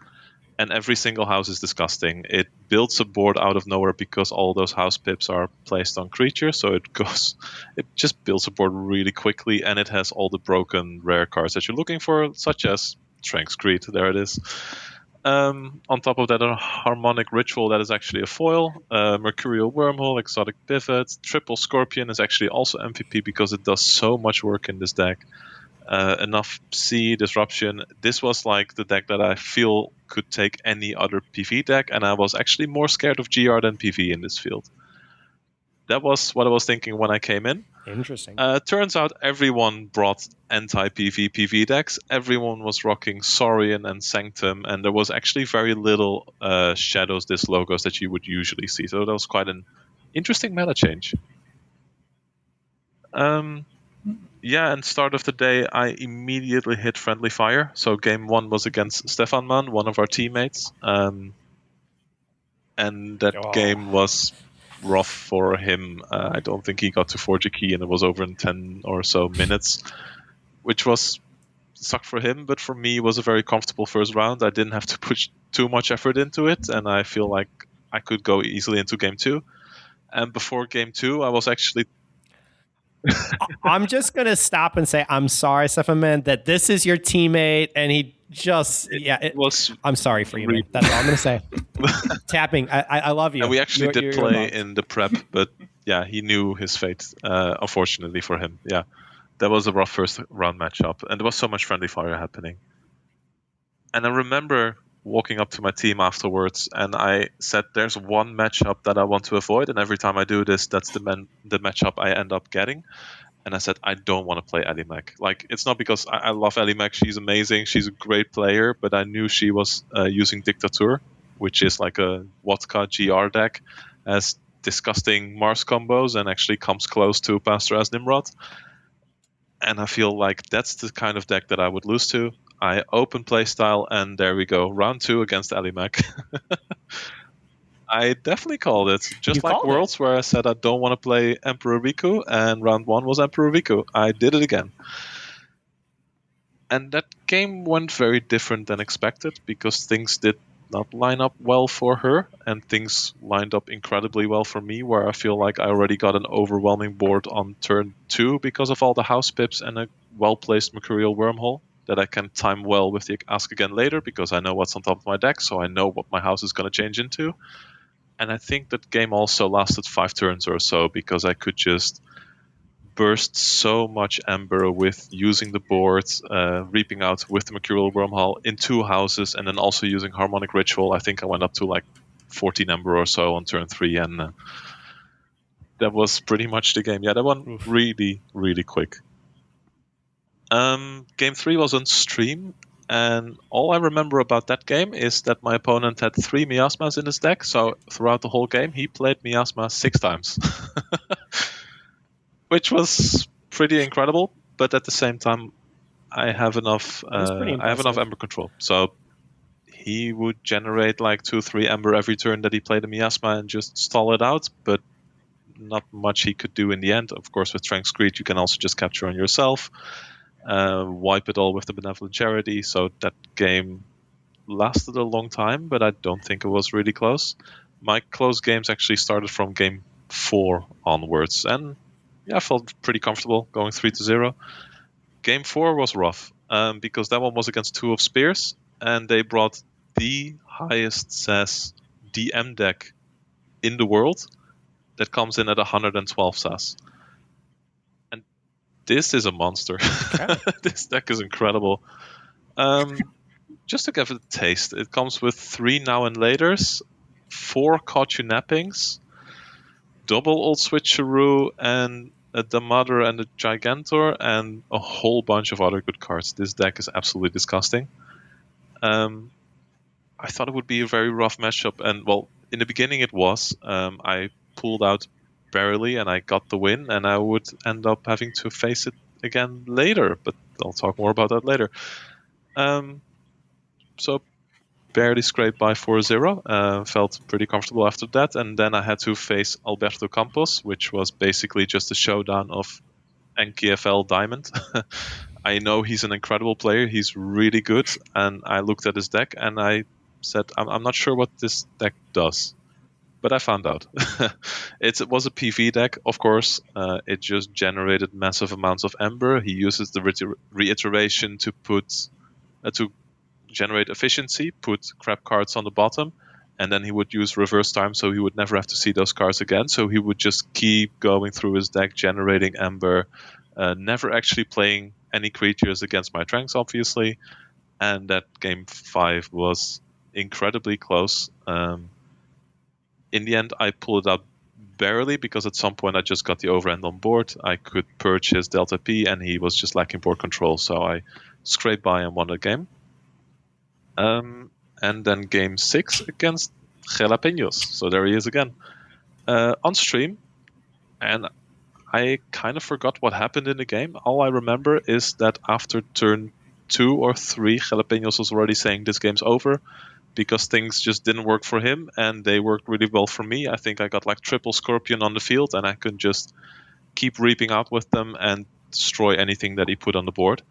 and every single house is disgusting. It builds a board out of nowhere because all those house pips are placed on creatures, so it just builds a board really quickly, and it has all the broken rare cards that you're looking for, such as Strength's Greed. There it is. On top of that, a Harmonic Ritual that is actually a foil, Mercurial Wormhole, Exotic Pivot, Triple Scorpion is actually also MVP because it does so much work in this deck. Enough C, Disruption. This was like the deck that I feel could take any other PV deck, and I was actually more scared of GR than PV in this field. That was what I was thinking when I came in. Interesting. Turns out everyone brought anti-PV PV decks. Everyone was rocking Saurian and Sanctum, and there was actually very little Shadows Disc logos that you would usually see. So that was quite an interesting meta change. And start of the day, I immediately hit Friendly Fire. So game 1 was against Stefan Mann, one of our teammates. And that game was rough for him. I don't think he got to forge a key, and it was over in 10 or so minutes, which was sucked for him. But for me, it was a very comfortable first round. I didn't have to push too much effort into it, and I feel like I could go easily into game 2. And before game 2, I was actually... I'm just going to stop and say, I'm sorry, Stefan Man, that this is your teammate, and he just, I'm sorry for you, man. That's all I'm going to say. Tapping, I love you. And we actually did play in the prep, but yeah, he knew his fate, unfortunately for him. Yeah, that was a rough first round matchup, and there was so much Friendly Fire happening. And I remember walking up to my team afterwards, and I said, there's one matchup that I want to avoid, and every time I do this, that's the matchup I end up getting. And I said, I don't want to play Ellie Mac. Like, it's not because I love Ellie Mac. She's amazing. She's a great player, but I knew she was using Dictature, which is like a Vodka GR deck, has disgusting Mars combos and actually comes close to Pastor as Nimrod. And I feel like that's the kind of deck that I would lose to. I open playstyle, and there we go. Round 2 against Ellie Mac. I definitely called it. Just like Worlds, where I said I don't want to play Emperor Riku, and round 1 was Emperor Riku. I did it again. And that game went very different than expected, because things did not line up well for her, and things lined up incredibly well for me, where I feel like I already got an overwhelming board on turn 2 because of all the house pips and a well-placed Mercurial Wormhole that I can time well with the Ask Again Later, because I know what's on top of my deck, so I know what my house is going to change into. And I think that game also lasted 5 turns or so, because I could just burst so much Ember with using the board, reaping out with the Mercurial Wormhole in 2 houses, and then also using Harmonic Ritual. I think I went up to like 14 Ember or so on turn 3, and that was pretty much the game. Yeah, that one really, really quick. Game 3 was on stream, and all I remember about that game is that my opponent had 3 Miasmas in his deck, so throughout the whole game he played Miasma 6 times. Which was pretty incredible, but at the same time, I have enough Ember control. So he would generate like 2-3 Ember every turn that he played a Miasma and just stall it out, but not much he could do in the end. Of course, with Trank Screed, you can also just capture on yourself, wipe it all with the Benevolent Charity. So that game lasted a long time, but I don't think it was really close. My close games actually started from game 4 onwards, and yeah, I felt pretty comfortable going 3-0. Game 4 was rough, because that one was against 2 of Spears, and they brought the highest SAS DM deck in the world that comes in at 112 SAS. And this is a monster. Okay. This deck is incredible. Just to give it a taste, it comes with 3 Now and Laters, 4 Caught You Nappings, double Old Switcheroo, and a Damadra and a Gigantor, and a whole bunch of other good cards. This deck is absolutely disgusting. I thought it would be a very rough matchup, and well, in the beginning it was. I pulled out barely, and I got the win, and I would end up having to face it again later, but I'll talk more about that later. So barely scraped by 4-0. Felt pretty comfortable after that, and then I had to face Alberto Campos, which was basically just a showdown of NKFL Diamond. I know he's an incredible player. He's really good, and I looked at his deck and I said, I'm not sure what this deck does, but I found out. It was a PV deck, of course. It just generated massive amounts of Ember. He uses the reiteration to put to generate efficiency, put crap cards on the bottom, and then he would use reverse time, so he would never have to see those cards again. So he would just keep going through his deck, generating Ember, never actually playing any creatures against my Tranks, obviously. And that game 5 was incredibly close. In the end, I pulled it out barely, because at some point I just got the overhand on board. I could purge his Delta P, and he was just lacking board control, so I scraped by and won the game. And then game 6 against Jalapenos. So there he is again. On stream. And I kind of forgot what happened in the game. All I remember is that after turn 2 or 3, Jalapenos was already saying this game's over, because things just didn't work for him, and they worked really well for me. I think I got like triple Scorpion on the field, and I could just keep reaping out with them and destroy anything that he put on the board.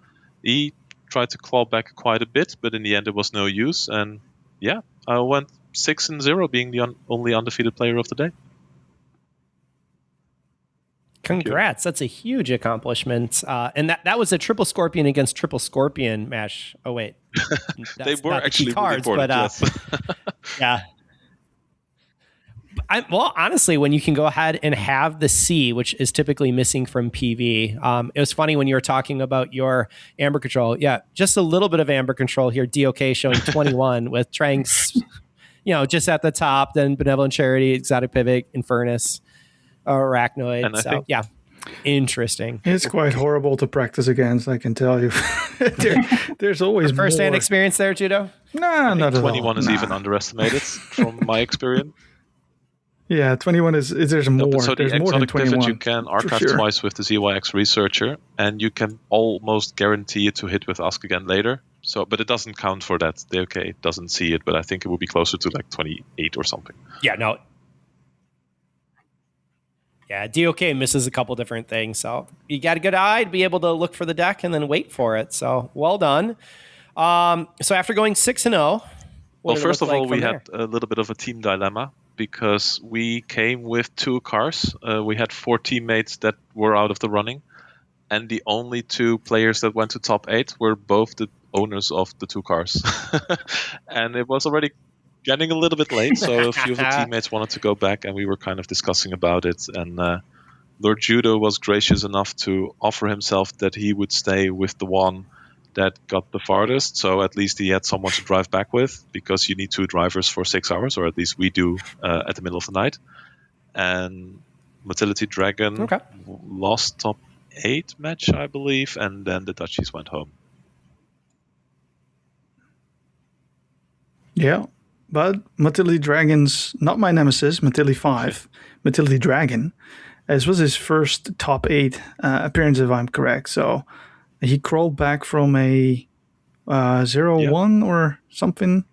He tried to claw back quite a bit, but in the end it was no use, and yeah, I went 6-0, being the only undefeated player of the day. Congrats. That's a huge accomplishment. And that was a triple Scorpion against triple Scorpion match. Oh, wait. They were actually cards, really important, but yes. yeah. Well, honestly, when you can go ahead and have the C, which is typically missing from PV, it was funny when you were talking about your Amber Control. Yeah, just a little bit of Amber Control here. DOK showing 21 with Tranks, just at the top, then Benevolent Charity, Exotic Pivot, Infernus, Arachnoid. And I think, yeah, interesting. It's quite horrible to practice against, I can tell you. There's always first-hand more. experience there, Judo? No, not at all. 21 is even underestimated from my experience. Yeah, 21 is there's more. No, so there's the more than exotic pivot 21. you can archive sure. twice with the ZYX Researcher, and you can almost guarantee it to hit with Ask Again Later. So, but it doesn't count for that. It doesn't see it, but I think it would be closer to like 28 or something. Yeah, no. Yeah, DOK misses a couple different things, so you got a good eye to be able to look for the deck and then wait for it. So well done. So after going 6-0, what Well, did it first look of all, like from we there? had a little bit of a team dilemma because we came with 2 cars. We had 4 teammates that were out of the running, and the only 2 players that went to top 8 were both the owners of the 2 cars. And it was already getting a little bit late, so a few of the teammates wanted to go back, and we were kind of discussing about it. And Lord Judo was gracious enough to offer himself that he would stay with the one that got the farthest, so at least he had someone to drive back with, because you need 2 drivers for 6 hours, or at least we do at the middle of the night. And Motility Dragon Okay. lost top 8 match, I believe, and then the Dutchies went home. Yeah, but Motility Dragon's not my nemesis, Motility 5, Motility Dragon. This was his first top 8 appearance, if I'm correct. So he crawled back from a 0-1 or something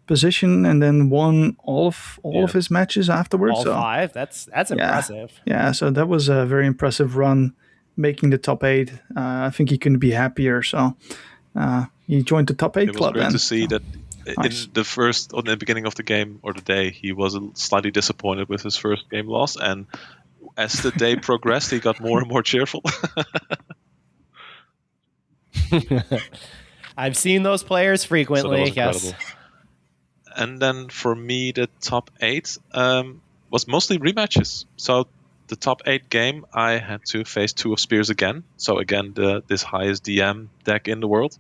position, and then won all of his matches afterwards. All so 5. That's impressive. Yeah, so that was a very impressive run, making the top 8. I think he couldn't be happier. So he joined the top 8 It was club. great then. to see that Nice. in the beginning of the game or the day, he was slightly disappointed with his first game loss, and as the day progressed, he got more and more cheerful. I've seen those players frequently. So that was incredible. And then for me, the top 8 was mostly rematches. So the top 8 game, I had to face 2 of Spears again. So again, this highest DM deck in the world.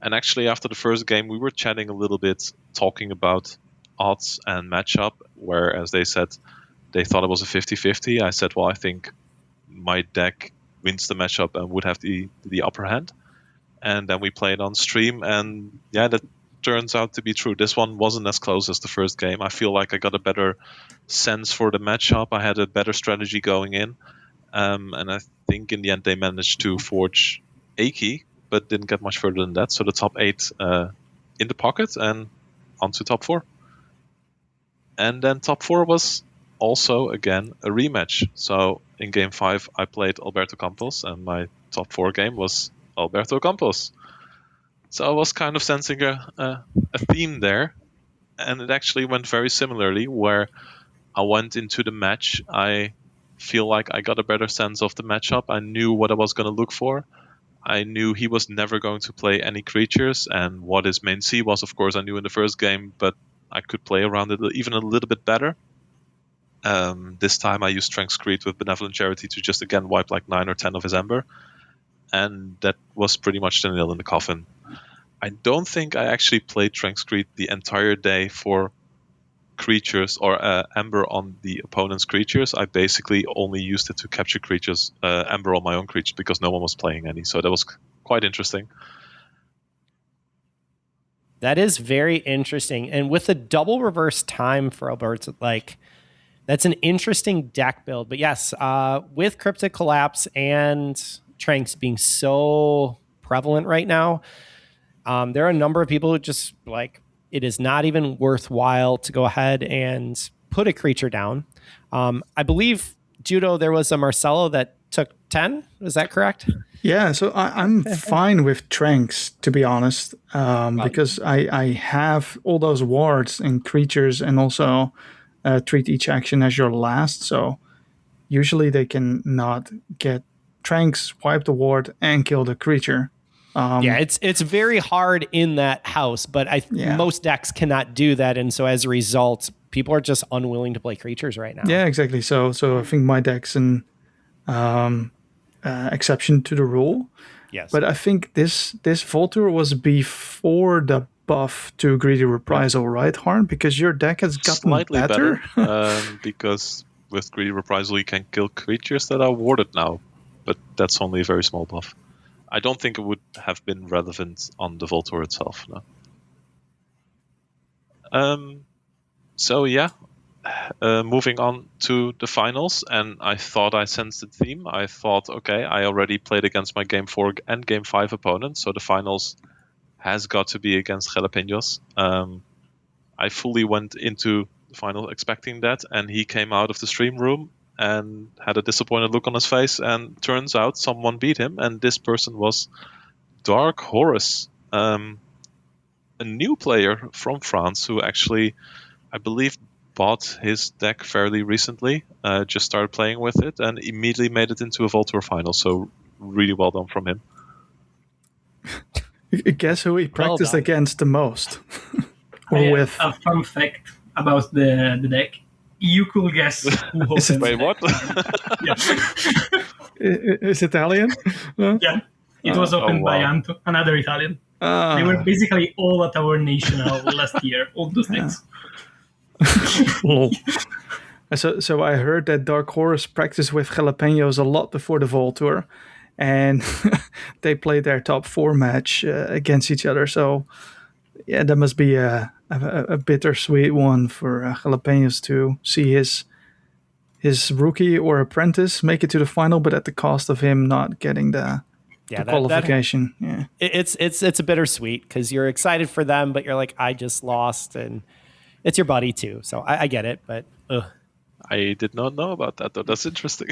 And actually, after the first game, we were chatting a little bit, talking about odds and matchup, where, as they said, they thought it was a 50-50. I said, well, I think my deck wins the matchup and would have the upper hand. And then we played on stream, and yeah, that turns out to be true. This one wasn't as close as the first game. I feel like I got a better sense for the matchup. I had a better strategy going in. And I think in the end they managed to forge a key, but didn't get much further than that. So the top 8 in the pocket and on to top 4. And then top 4 was also, again, a rematch. So in game 5, I played Alberto Campos, and my top 4 game was Alberto Campos. So I was kind of sensing a theme there. And it actually went very similarly, where I went into the match. I feel like I got a better sense of the matchup. I knew what I was going to look for. I knew he was never going to play any creatures, and what his main C was, of course, I knew in the first game, but I could play around it even a little bit better. This time I used Strength Screed with Benevolent Charity to just again wipe like 9 or 10 of his Ember, and that was pretty much the nail in the coffin. I don't think I actually played Strength Screed the entire day for creatures or Ember on the opponent's creatures. I basically only used it to capture creatures, Ember on my own creatures, because no one was playing any. So that was quite interesting. That is very interesting. And with the double reverse time for Alberto, like, that's an interesting deck build. But yes, with Cryptic Collapse and Tranks being so prevalent right now, there are a number of people who just like, it is not even worthwhile to go ahead and put a creature down. I believe, Judo, there was a Marcelo that took 10. Is that correct? Yeah, so I'm fine with Tranks, to be honest, because I have all those wards and creatures, and also treat each action as your last. So usually they can not get Tranks, wipe the ward, and kill the creature. Yeah, it's very hard in that house, but most decks cannot do that, and so as a result, people are just unwilling to play creatures right now. Yeah, exactly. So I think my deck's an exception to the rule. Yes, but I think this Voltur was before the buff to Greedy Reprisal, right, Harn? Because your deck has gotten slightly better. Because with Greedy Reprisal you can kill creatures that are warded now, but that's only a very small buff. I don't think it would have been relevant on the Voltor itself. No. So yeah, moving on to the finals, and I thought I sensed the theme. I thought, okay, I already played against my Game 4 and Game 5 opponents, so the finals has got to be against Jalapenos. I fully went into the final expecting that, and he came out of the stream room and had a disappointed look on his face, and turns out someone beat him, and this person was Dark Horus. a new player from France who actually, I believe, bought his deck fairly recently, just started playing with it, and immediately made it into a Vault Tour final. So really well done from him. Guess who he practiced done. against the most? Or I have with? a fun fact about the deck. You could guess who opened. Wait, what? Yeah. Is Italian? Huh? Yeah. It was opened by wow. Anto, another Italian. Ah. They were basically all at our national last year, all those things. Lol. So I heard that Dark Horse practiced with Jalapenos a lot before the Vault Tour, and they played their top 4 match against each other. So yeah, that must be a bittersweet one for Jalapenos to see his rookie or apprentice make it to the final, but at the cost of him not getting the qualification. Yeah, it's a bittersweet because you're excited for them, but you're like, I just lost, and it's your buddy too. So I get it, but I did not know about that, though. That's interesting.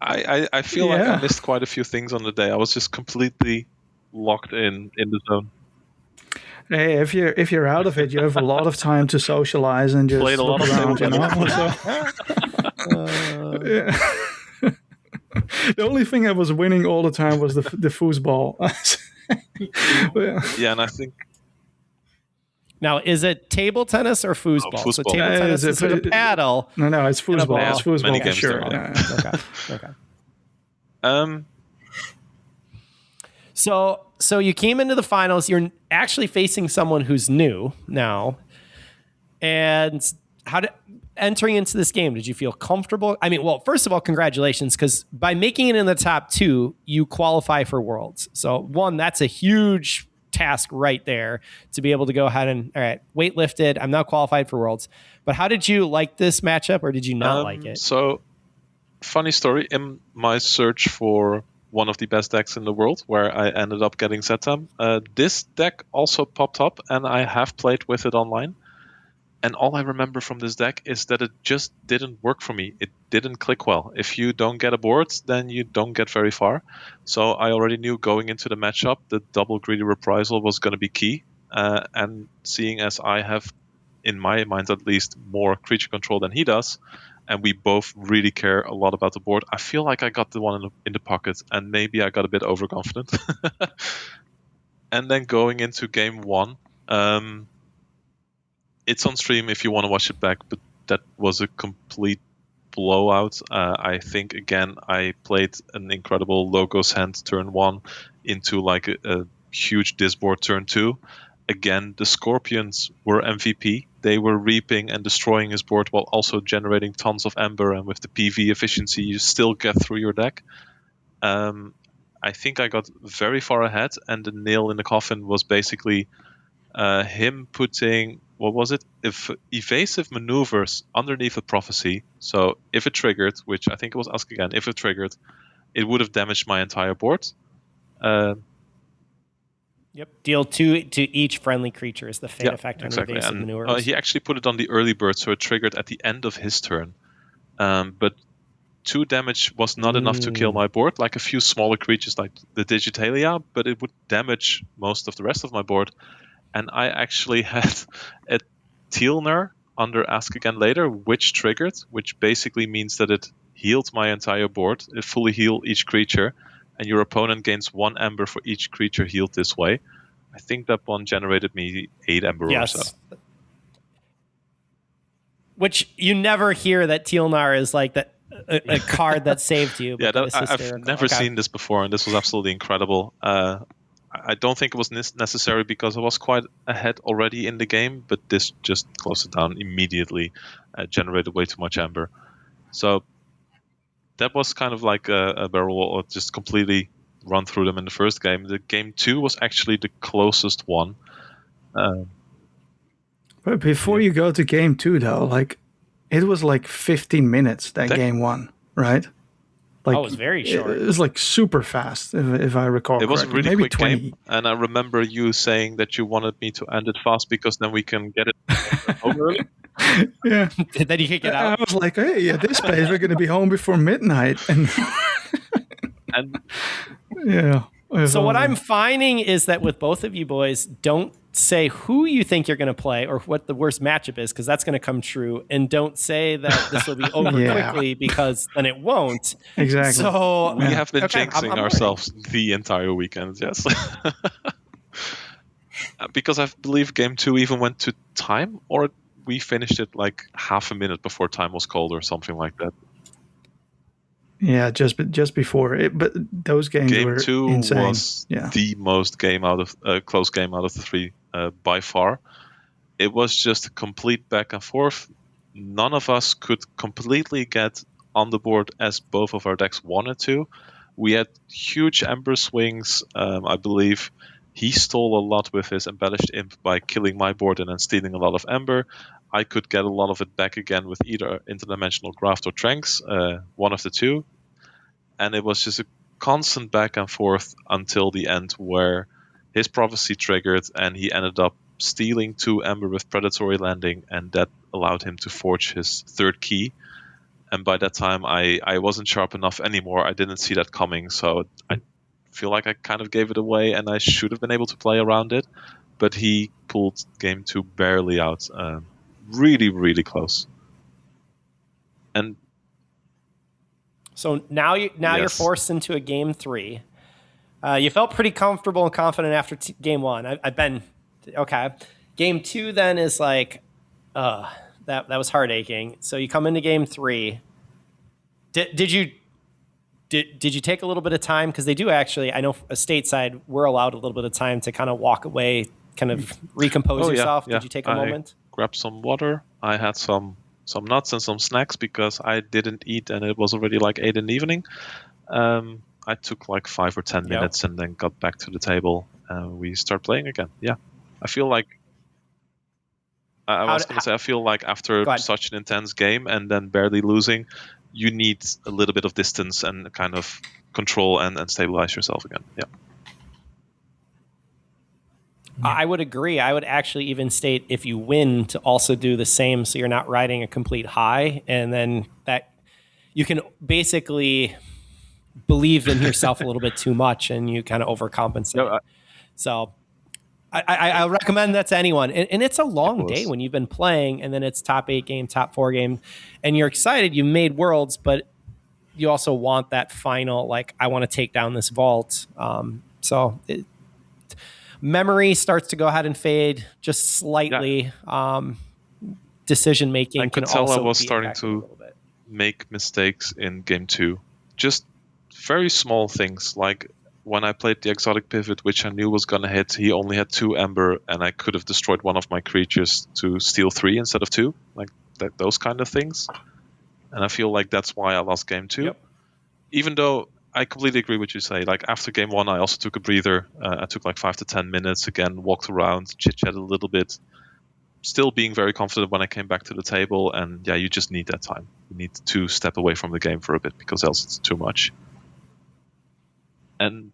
I feel like I missed quite a few things on the day. I was just completely locked in the zone. Hey, if you're out of it, you have a lot of time to socialize and just Played a lot look of around, you know. Yeah. The only thing I was winning all the time was the foosball. Yeah, and I think now is it table tennis or foosball? So foosball. table tennis is with a paddle. No, it's foosball. ball. It's foosball Many for games sure. there are. Yeah. Okay. So you came into the finals. You're actually facing someone who's new now. And entering into this game, did you feel comfortable? I mean, well, first of all, congratulations, because by making it in the top 2, you qualify for Worlds. So one, that's a huge task right there to be able to go ahead and, all right, weight lifted. I'm now qualified for Worlds. But how did you like this matchup, or did you not like it? So, funny story. In my search for one of the best decks in the world, where I ended up getting Zetam, this deck also popped up, and I have played with it online. And all I remember from this deck is that it just didn't work for me. It didn't click well. If you don't get a board, then you don't get very far. So I already knew going into the matchup that double greedy reprisal was going to be key. And seeing as I have, in my mind at least, more creature control than he does, and we both really care a lot about the board, I feel like I got the one in the pocket, and maybe I got a bit overconfident. And then going into game 1, it's on stream if you want to watch it back, but that was a complete blowout. I think, again, I played an incredible Logos hand turn 1 into like a huge disboard turn 2. Again, the Scorpions were MVP. They were reaping and destroying his board while also generating tons of Ember, and with the PV efficiency, you still get through your deck. I think I got very far ahead, and the nail in the coffin was basically him putting, what was it? Evasive maneuvers underneath a prophecy. So if it triggered, which I think it was Ask again, if it triggered, it would have damaged my entire board. Yep. Deal 2 to each friendly creature is the fate effect on exactly. evasive And maneuvers. he actually put it on the early bird, so it triggered at the end of his turn. But 2 damage was not enough to kill my board, like a few smaller creatures like the Digitalia, but it would damage most of the rest of my board. And I actually had a Teal'ner under Ask Again Later, which triggered, which basically means that it healed my entire board. It fully healed each creature, and your opponent gains 1 Ember for each creature healed this way. I think that one generated me 8 Ember or so. Which you never hear that Teal'ner is like that a card that saved you. Yeah, I've never seen this before, and this was absolutely incredible. I don't think it was necessary because I was quite ahead already in the game, but this just closed it down immediately, generated way too much Ember. So that was kind of like a barrel roll, just completely run through them in the first game. The game 2 was actually the closest one. But before you go to game 2, though, like it was like 15 minutes that game 1, right? Like, it was very short. It was like super fast, if I recall. It was a really maybe quick 20. game, and I remember you saying that you wanted me to end it fast because then we can get it over early. Yeah. Then you kick it out. I was like, hey, at this pace, we're going to be home before midnight. And And yeah. So what I'm finding is that with both of you boys, don't say who you think you're going to play or what the worst matchup is, because that's going to come true. And don't say that this will be over quickly, because then it won't. Exactly. So We have been okay, jinxing I'm ourselves the entire weekend, yes. Because I believe game 2 even went to time, or we finished it like half a minute before time was called or something like that. Yeah, just before it, but those games Game were 2 insane. was the most close game out of the 3 by far. It was just a complete back and forth. None of us could completely get on the board as both of our decks wanted to. We had huge Ember swings. I believe he stole a lot with his Embellished Imp by killing my board and then stealing a lot of Ember. I could get a lot of it back again with either Interdimensional Graft or Tranks, one of the two. And it was just a constant back and forth until the end, where his prophecy triggered and he ended up stealing 2 Ember with Predatory Landing, and that allowed him to forge his 3rd key. And by that time, I wasn't sharp enough anymore. I didn't see that coming, so I feel like I kind of gave it away, and I should have been able to play around it. But he pulled game 2 barely out. Really, really close. And So now you're forced into a game 3. You felt pretty comfortable and confident after game 1. I've been okay. Game 2 then is like, that was heart aching. So you come into game 3. Did you take a little bit of time? Because they do actually. I know stateside we're allowed a little bit of time to kind of walk away, kind of recompose yourself. Yeah. Did you take a moment? Grabbed some water. I had some nuts and some snacks because I didn't eat and it was already like 8 in the evening. I took like 5 or 10 minutes and then got back to the table. We start playing again. Yeah, I feel like I feel like after such an intense game and then barely losing, you need a little bit of distance and kind of control and stabilize yourself again. Yeah. I would agree. I would actually even state if you win to also do the same, so you're not riding a complete high, and then that you can basically believe in yourself a little bit too much and you kind of overcompensate. So I recommend that to anyone. And it's a long day when you've been playing, and then it's top 8 game, top 4 game, and you're excited. You made worlds, but you also want that final, like, I want to take down this vault. Memory starts to go ahead and fade just slightly. Decision making I could tell I was starting to make mistakes in game 2. Just very small things, like when I played the exotic pivot, which I knew was going to hit, he only had 2 Ember, and I could have destroyed one of my creatures to steal 3 instead of 2, like those kind of things. And I feel like that's why I lost game 2. Yep. Even though I completely agree with what you say. Like after game 1, I also took a breather. I took like 5 to 10 minutes again, walked around, chit-chatted a little bit, still being very confident when I came back to the table. And yeah, you just need that time. You need to step away from the game for a bit, because else it's too much. And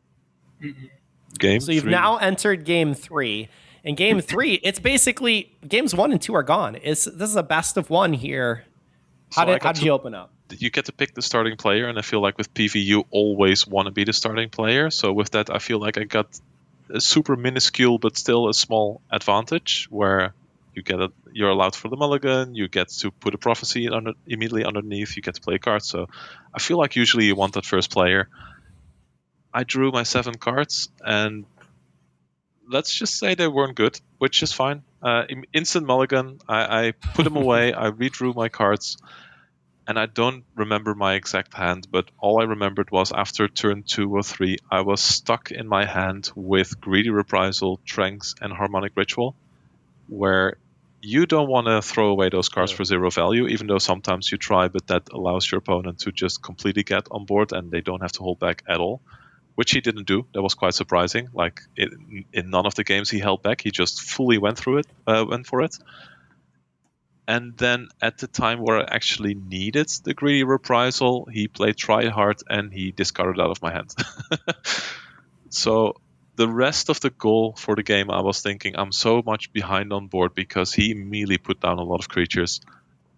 game 3. So you've now entered game 3. In game 3, it's basically games 1 and 2 are gone. This is a best of 1 here. How did you open up? You get to pick the starting player, and I feel like with PV you always want to be the starting player. So with that, I feel like I got a super minuscule but still a small advantage, where you're allowed for the mulligan, you get to put a prophecy immediately underneath, you get to play a card. So I feel like usually you want that first player. I drew my 7 cards, and let's just say they weren't good, which is fine. Instant mulligan, I put them away, I redrew my cards. And I don't remember my exact hand, but all I remembered was after turn 2 or 3, I was stuck in my hand with Greedy Reprisal, Tranks, and Harmonic Ritual, where you don't want to throw away those cards for 0 value, even though sometimes you try, but that allows your opponent to just completely get on board and they don't have to hold back at all, which he didn't do. That was quite surprising. Like in none of the games he held back, he just fully went for it. And then at the time where I actually needed the Greedy Reprisal, he played Try Hard and he discarded out of my hand. So the rest of the goal for the game, I was thinking, I'm so much behind on board because he immediately put down a lot of creatures.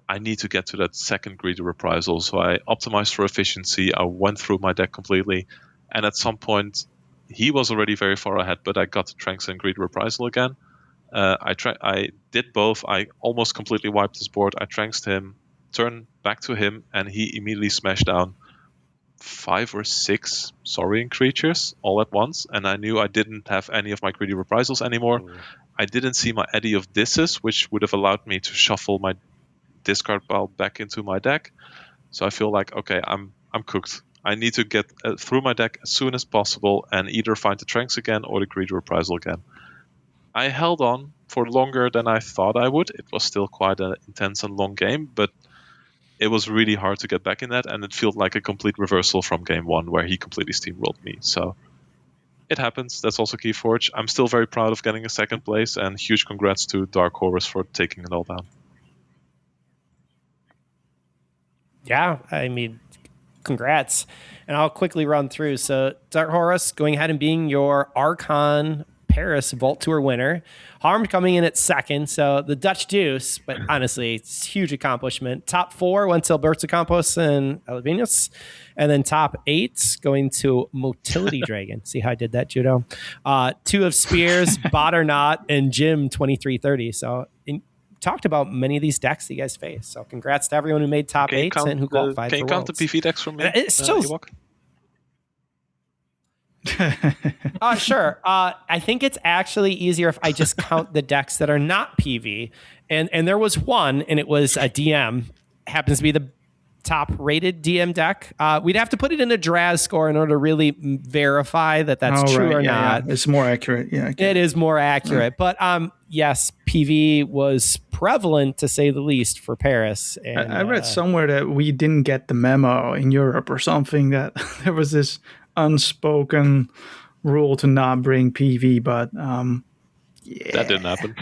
I need to get to that second Greedy Reprisal. So I optimized for efficiency. I went through my deck completely. And at some point, he was already very far ahead, but I got the Tranks and Greed Reprisal again. I did both. I almost completely wiped his board. I Tranksed him, turned back to him, and he immediately smashed down 5 or 6 Saurian creatures all at once, and I knew I didn't have any of my Greedy Reprisals anymore. I didn't see my Eddy of Disses, which would have allowed me to shuffle my discard pile back into my deck. So I feel like, okay, I'm cooked. I need to get through my deck as soon as possible and either find the Tranks again or the Greedy Reprisal again. I held on for longer than I thought I would. It was still quite an intense and long game, but it was really hard to get back in that, and it felt like a complete reversal from game 1 where he completely steamrolled me. So it happens. That's also KeyForge. I'm still very proud of getting a second place, and huge congrats to Dark Horus for taking it all down. Yeah, I mean, congrats. And I'll quickly run through. So Dark Horus going ahead and being your Archon Paris Vault Tour winner. Harmed coming in at second. So the Dutch Deuce, but honestly, it's a huge accomplishment. Top 4 went to Alberto Campos and Alvinus. And then top 8 going to Motility Dragon. See how I did that, Judo? 2 of Spears, Bot or Not, and Jim 2330. So talked about many of these decks that you guys face. So congrats to everyone who made top 8 and who qualified for Can you count Worlds. the PV decks from me? It's still... Ewok? Sure. I think it's actually easier if I just count the decks that are not PV. And there was one, and it was a DM. Happens to be the top rated DM deck. We'd have to put it in a Draz score in order to really verify that that's true or not. Yeah. It's more accurate. Yeah, it is more accurate. But yes, PV was prevalent to say the least for Paris. And, I read somewhere that we didn't get the memo in Europe or something, that there was this unspoken rule to not bring PV, but yeah. That didn't happen.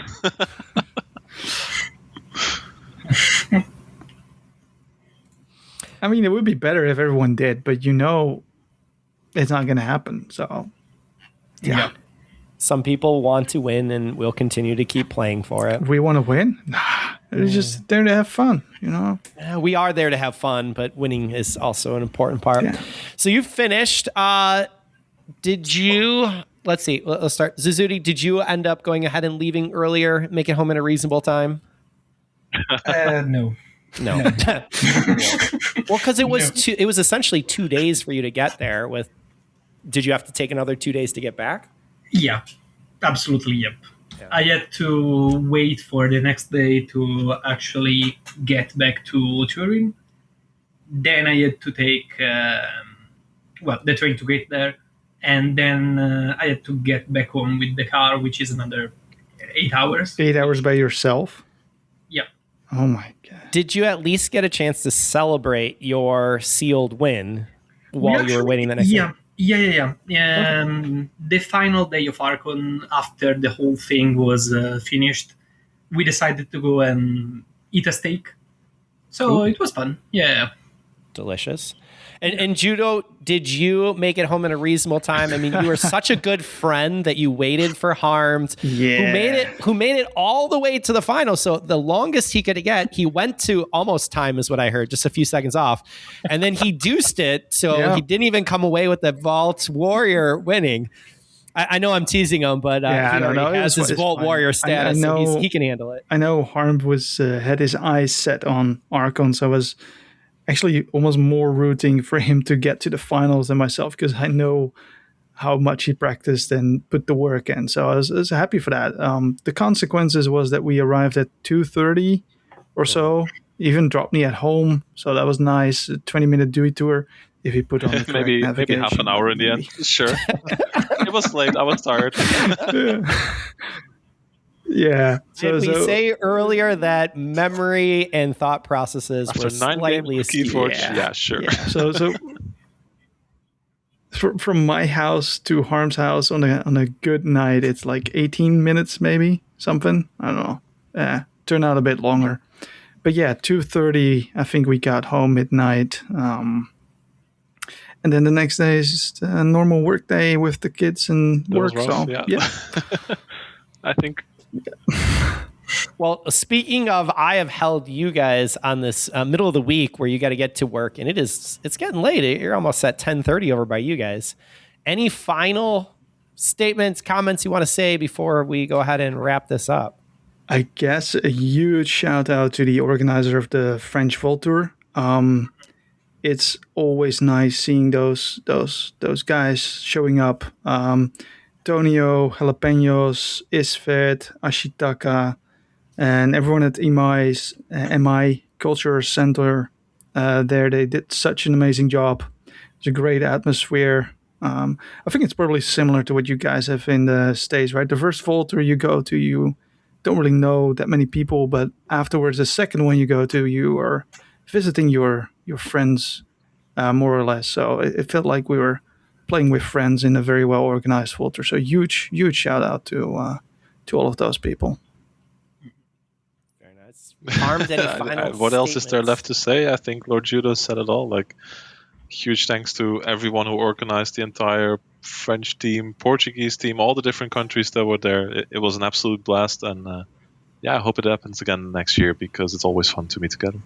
I mean, it would be better if everyone did, but it's not going to happen. So, yeah. Some people want to win, and we'll continue to keep playing for it. We want to win? Nah, it's just there to have fun, We are there to have fun, but winning is also an important part. Yeah. So you finished. Did you... Let's see. Let's start. Zuzuti, did you end up going ahead and leaving earlier, make it home in a reasonable time? No. No. Well, because it was it was essentially 2 days for you to get there. Did you have to take another 2 days to get back? Yeah, absolutely. Yep. Yeah. I had to wait for the next day to actually get back to Turin. Then I had to take the train to get there, and then I had to get back home with the car, which is another 8 hours. 8 hours by yourself? Yeah. Oh my god! Did you at least get a chance to celebrate your sealed win while you were waiting the next day? Yeah. The final day of Archon, after the whole thing was finished, we decided to go and eat a steak. So It was fun. Yeah. Delicious. And Judo, did you make it home in a reasonable time? I mean, you were such a good friend that you waited for Harmed, who made it all the way to the final. So the longest he could get, he went to almost time, is what I heard, just a few seconds off. And then he deuced it, so he didn't even come away with the Vault Warrior winning. I know I'm teasing him, but he already has his Vault Warrior status, so he can handle it. I know Harmed had his eyes set on Archon, so I was actually almost more rooting for him to get to the finals than myself, because I know how much he practiced and put the work in. So I was happy for that. The consequences was that we arrived at 2:30 or so, even dropped me at home. So that was nice. A 20-minute Dewey tour. If he put on the maybe half an hour in the end. Sure. It was late. I was tired. Yeah. Did we say earlier that memory and thought processes were slightly skewed? Yeah, sure. Yeah. So from my house to Harm's house on a good night, it's like 18 minutes, maybe something. I don't know. Turned out a bit longer, but yeah, 2:30. I think we got home midnight. And then the next day is just a normal work day with the kids and work. So yeah. I think. Well, speaking of, I have held you guys on this middle of the week where you got to get to work, and it's getting late. You're almost at 10:30 over by you guys. Any final statements, comments you want to say before we go ahead and wrap this up? I guess a huge shout out to the organizer of the French Vault Tour. It's always nice seeing those guys showing up. Tonio, Jalapenos, Isfet, Ashitaka, and everyone at MI Culture Center there. They did such an amazing job. It's a great atmosphere. I think it's probably similar to what you guys have in the States, right? The first Vault Tour you go to, you don't really know that many people, but afterwards, the second one you go to, you are visiting your friends, more or less. So it felt like we were playing with friends in a very well organized Vault Tour. So huge shout out to all of those people. Very nice. Armed, any final What else is there statements? left to say? I think Lord Judo said it all. Like, huge thanks to everyone who organized the entire French team, Portuguese team, all the different countries that were there. It was an absolute blast, and I hope it happens again next year because it's always fun to meet together.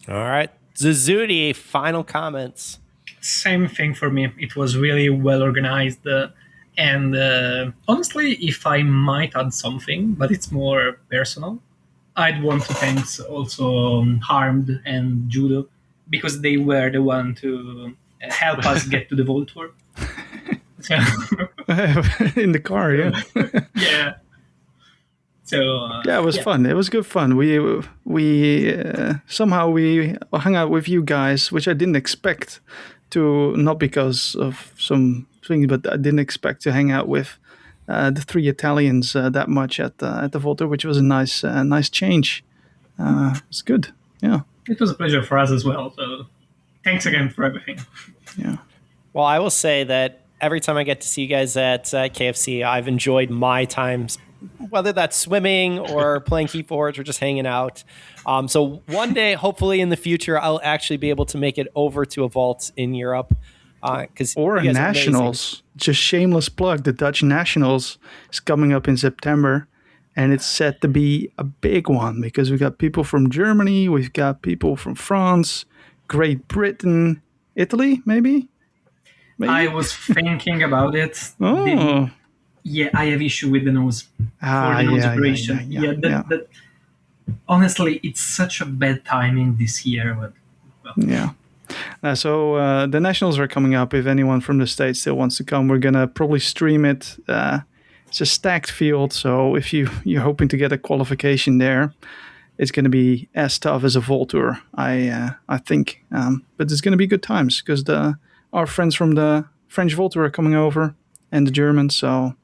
All right. Zazudi, final comments. Same thing for me. It was really well organized. And honestly, if I might add something, but it's more personal, I'd want to thank also Harmed and Judo, because they were the one to help us get to the Vault Tour. So, In the car, yeah. yeah. So Yeah, it was fun. It was good fun. We somehow we hung out with you guys, which I didn't expect to, not because of some thing, but I didn't expect to hang out with the three Italians that much at the Vault Tour, which was a nice change. It's good. Yeah. It was a pleasure for us as well. So thanks again for everything. Yeah. Well, I will say that every time I get to see you guys at KFC, I've enjoyed my times, whether that's swimming or playing KeyForge or just hanging out. So one day, hopefully in the future, I'll actually be able to make it over to a vault in Europe. Or a Nationals. Just shameless plug. The Dutch Nationals is coming up in September, and it's set to be a big one because we've got people from Germany, we've got people from France, Great Britain, Italy, maybe? I was thinking about it. Oh. Yeah, I have issue with the nose for the nose operation. That, honestly, it's such a bad timing this year. But, well. Yeah. So the Nationals are coming up. If anyone from the States still wants to come, we're going to probably stream it. It's a stacked field, so if you're hoping to get a qualification there, it's going to be as tough as a Vault Tour, I think. But it's going to be good times because our friends from the French Vault Tour are coming over and the Germans, so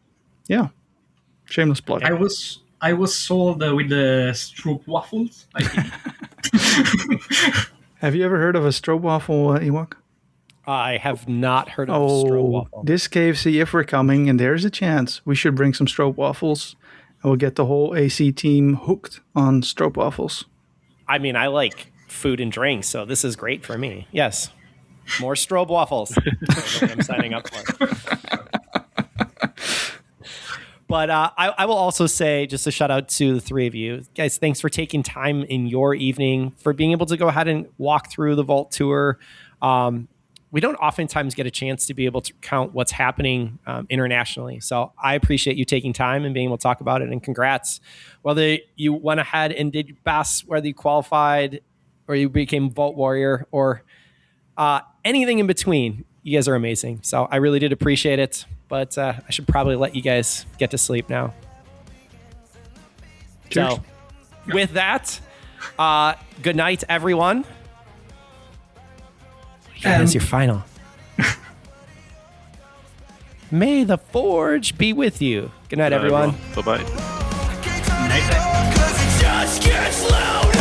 yeah, shameless plug. I was sold with the stroop waffles, I think. Have you ever heard of a stroopwafel, Ewok? I have not heard of stroopwafel. This KFC, if we're coming, and there's a chance, we should bring some stroopwafels, and we'll get the whole AC team hooked on stroopwafels. I mean, I like food and drinks, so this is great for me. Yes. More stroopwafels. That's what I'm signing up for. But I will also say, just a shout out to the three of you. Guys, thanks for taking time in your evening, for being able to go ahead and walk through the Vault Tour. We don't oftentimes get a chance to be able to count what's happening internationally. So I appreciate you taking time and being able to talk about it. And congrats. Whether you went ahead and did your best, whether you qualified or you became Vault Warrior or anything in between, you guys are amazing. So I really did appreciate it. But I should probably let you guys get to sleep now. Cheers. So with that, good night, everyone. That's your final. May the Forge be with you. Good night, everyone. Bye-bye. Cause it just gets louder.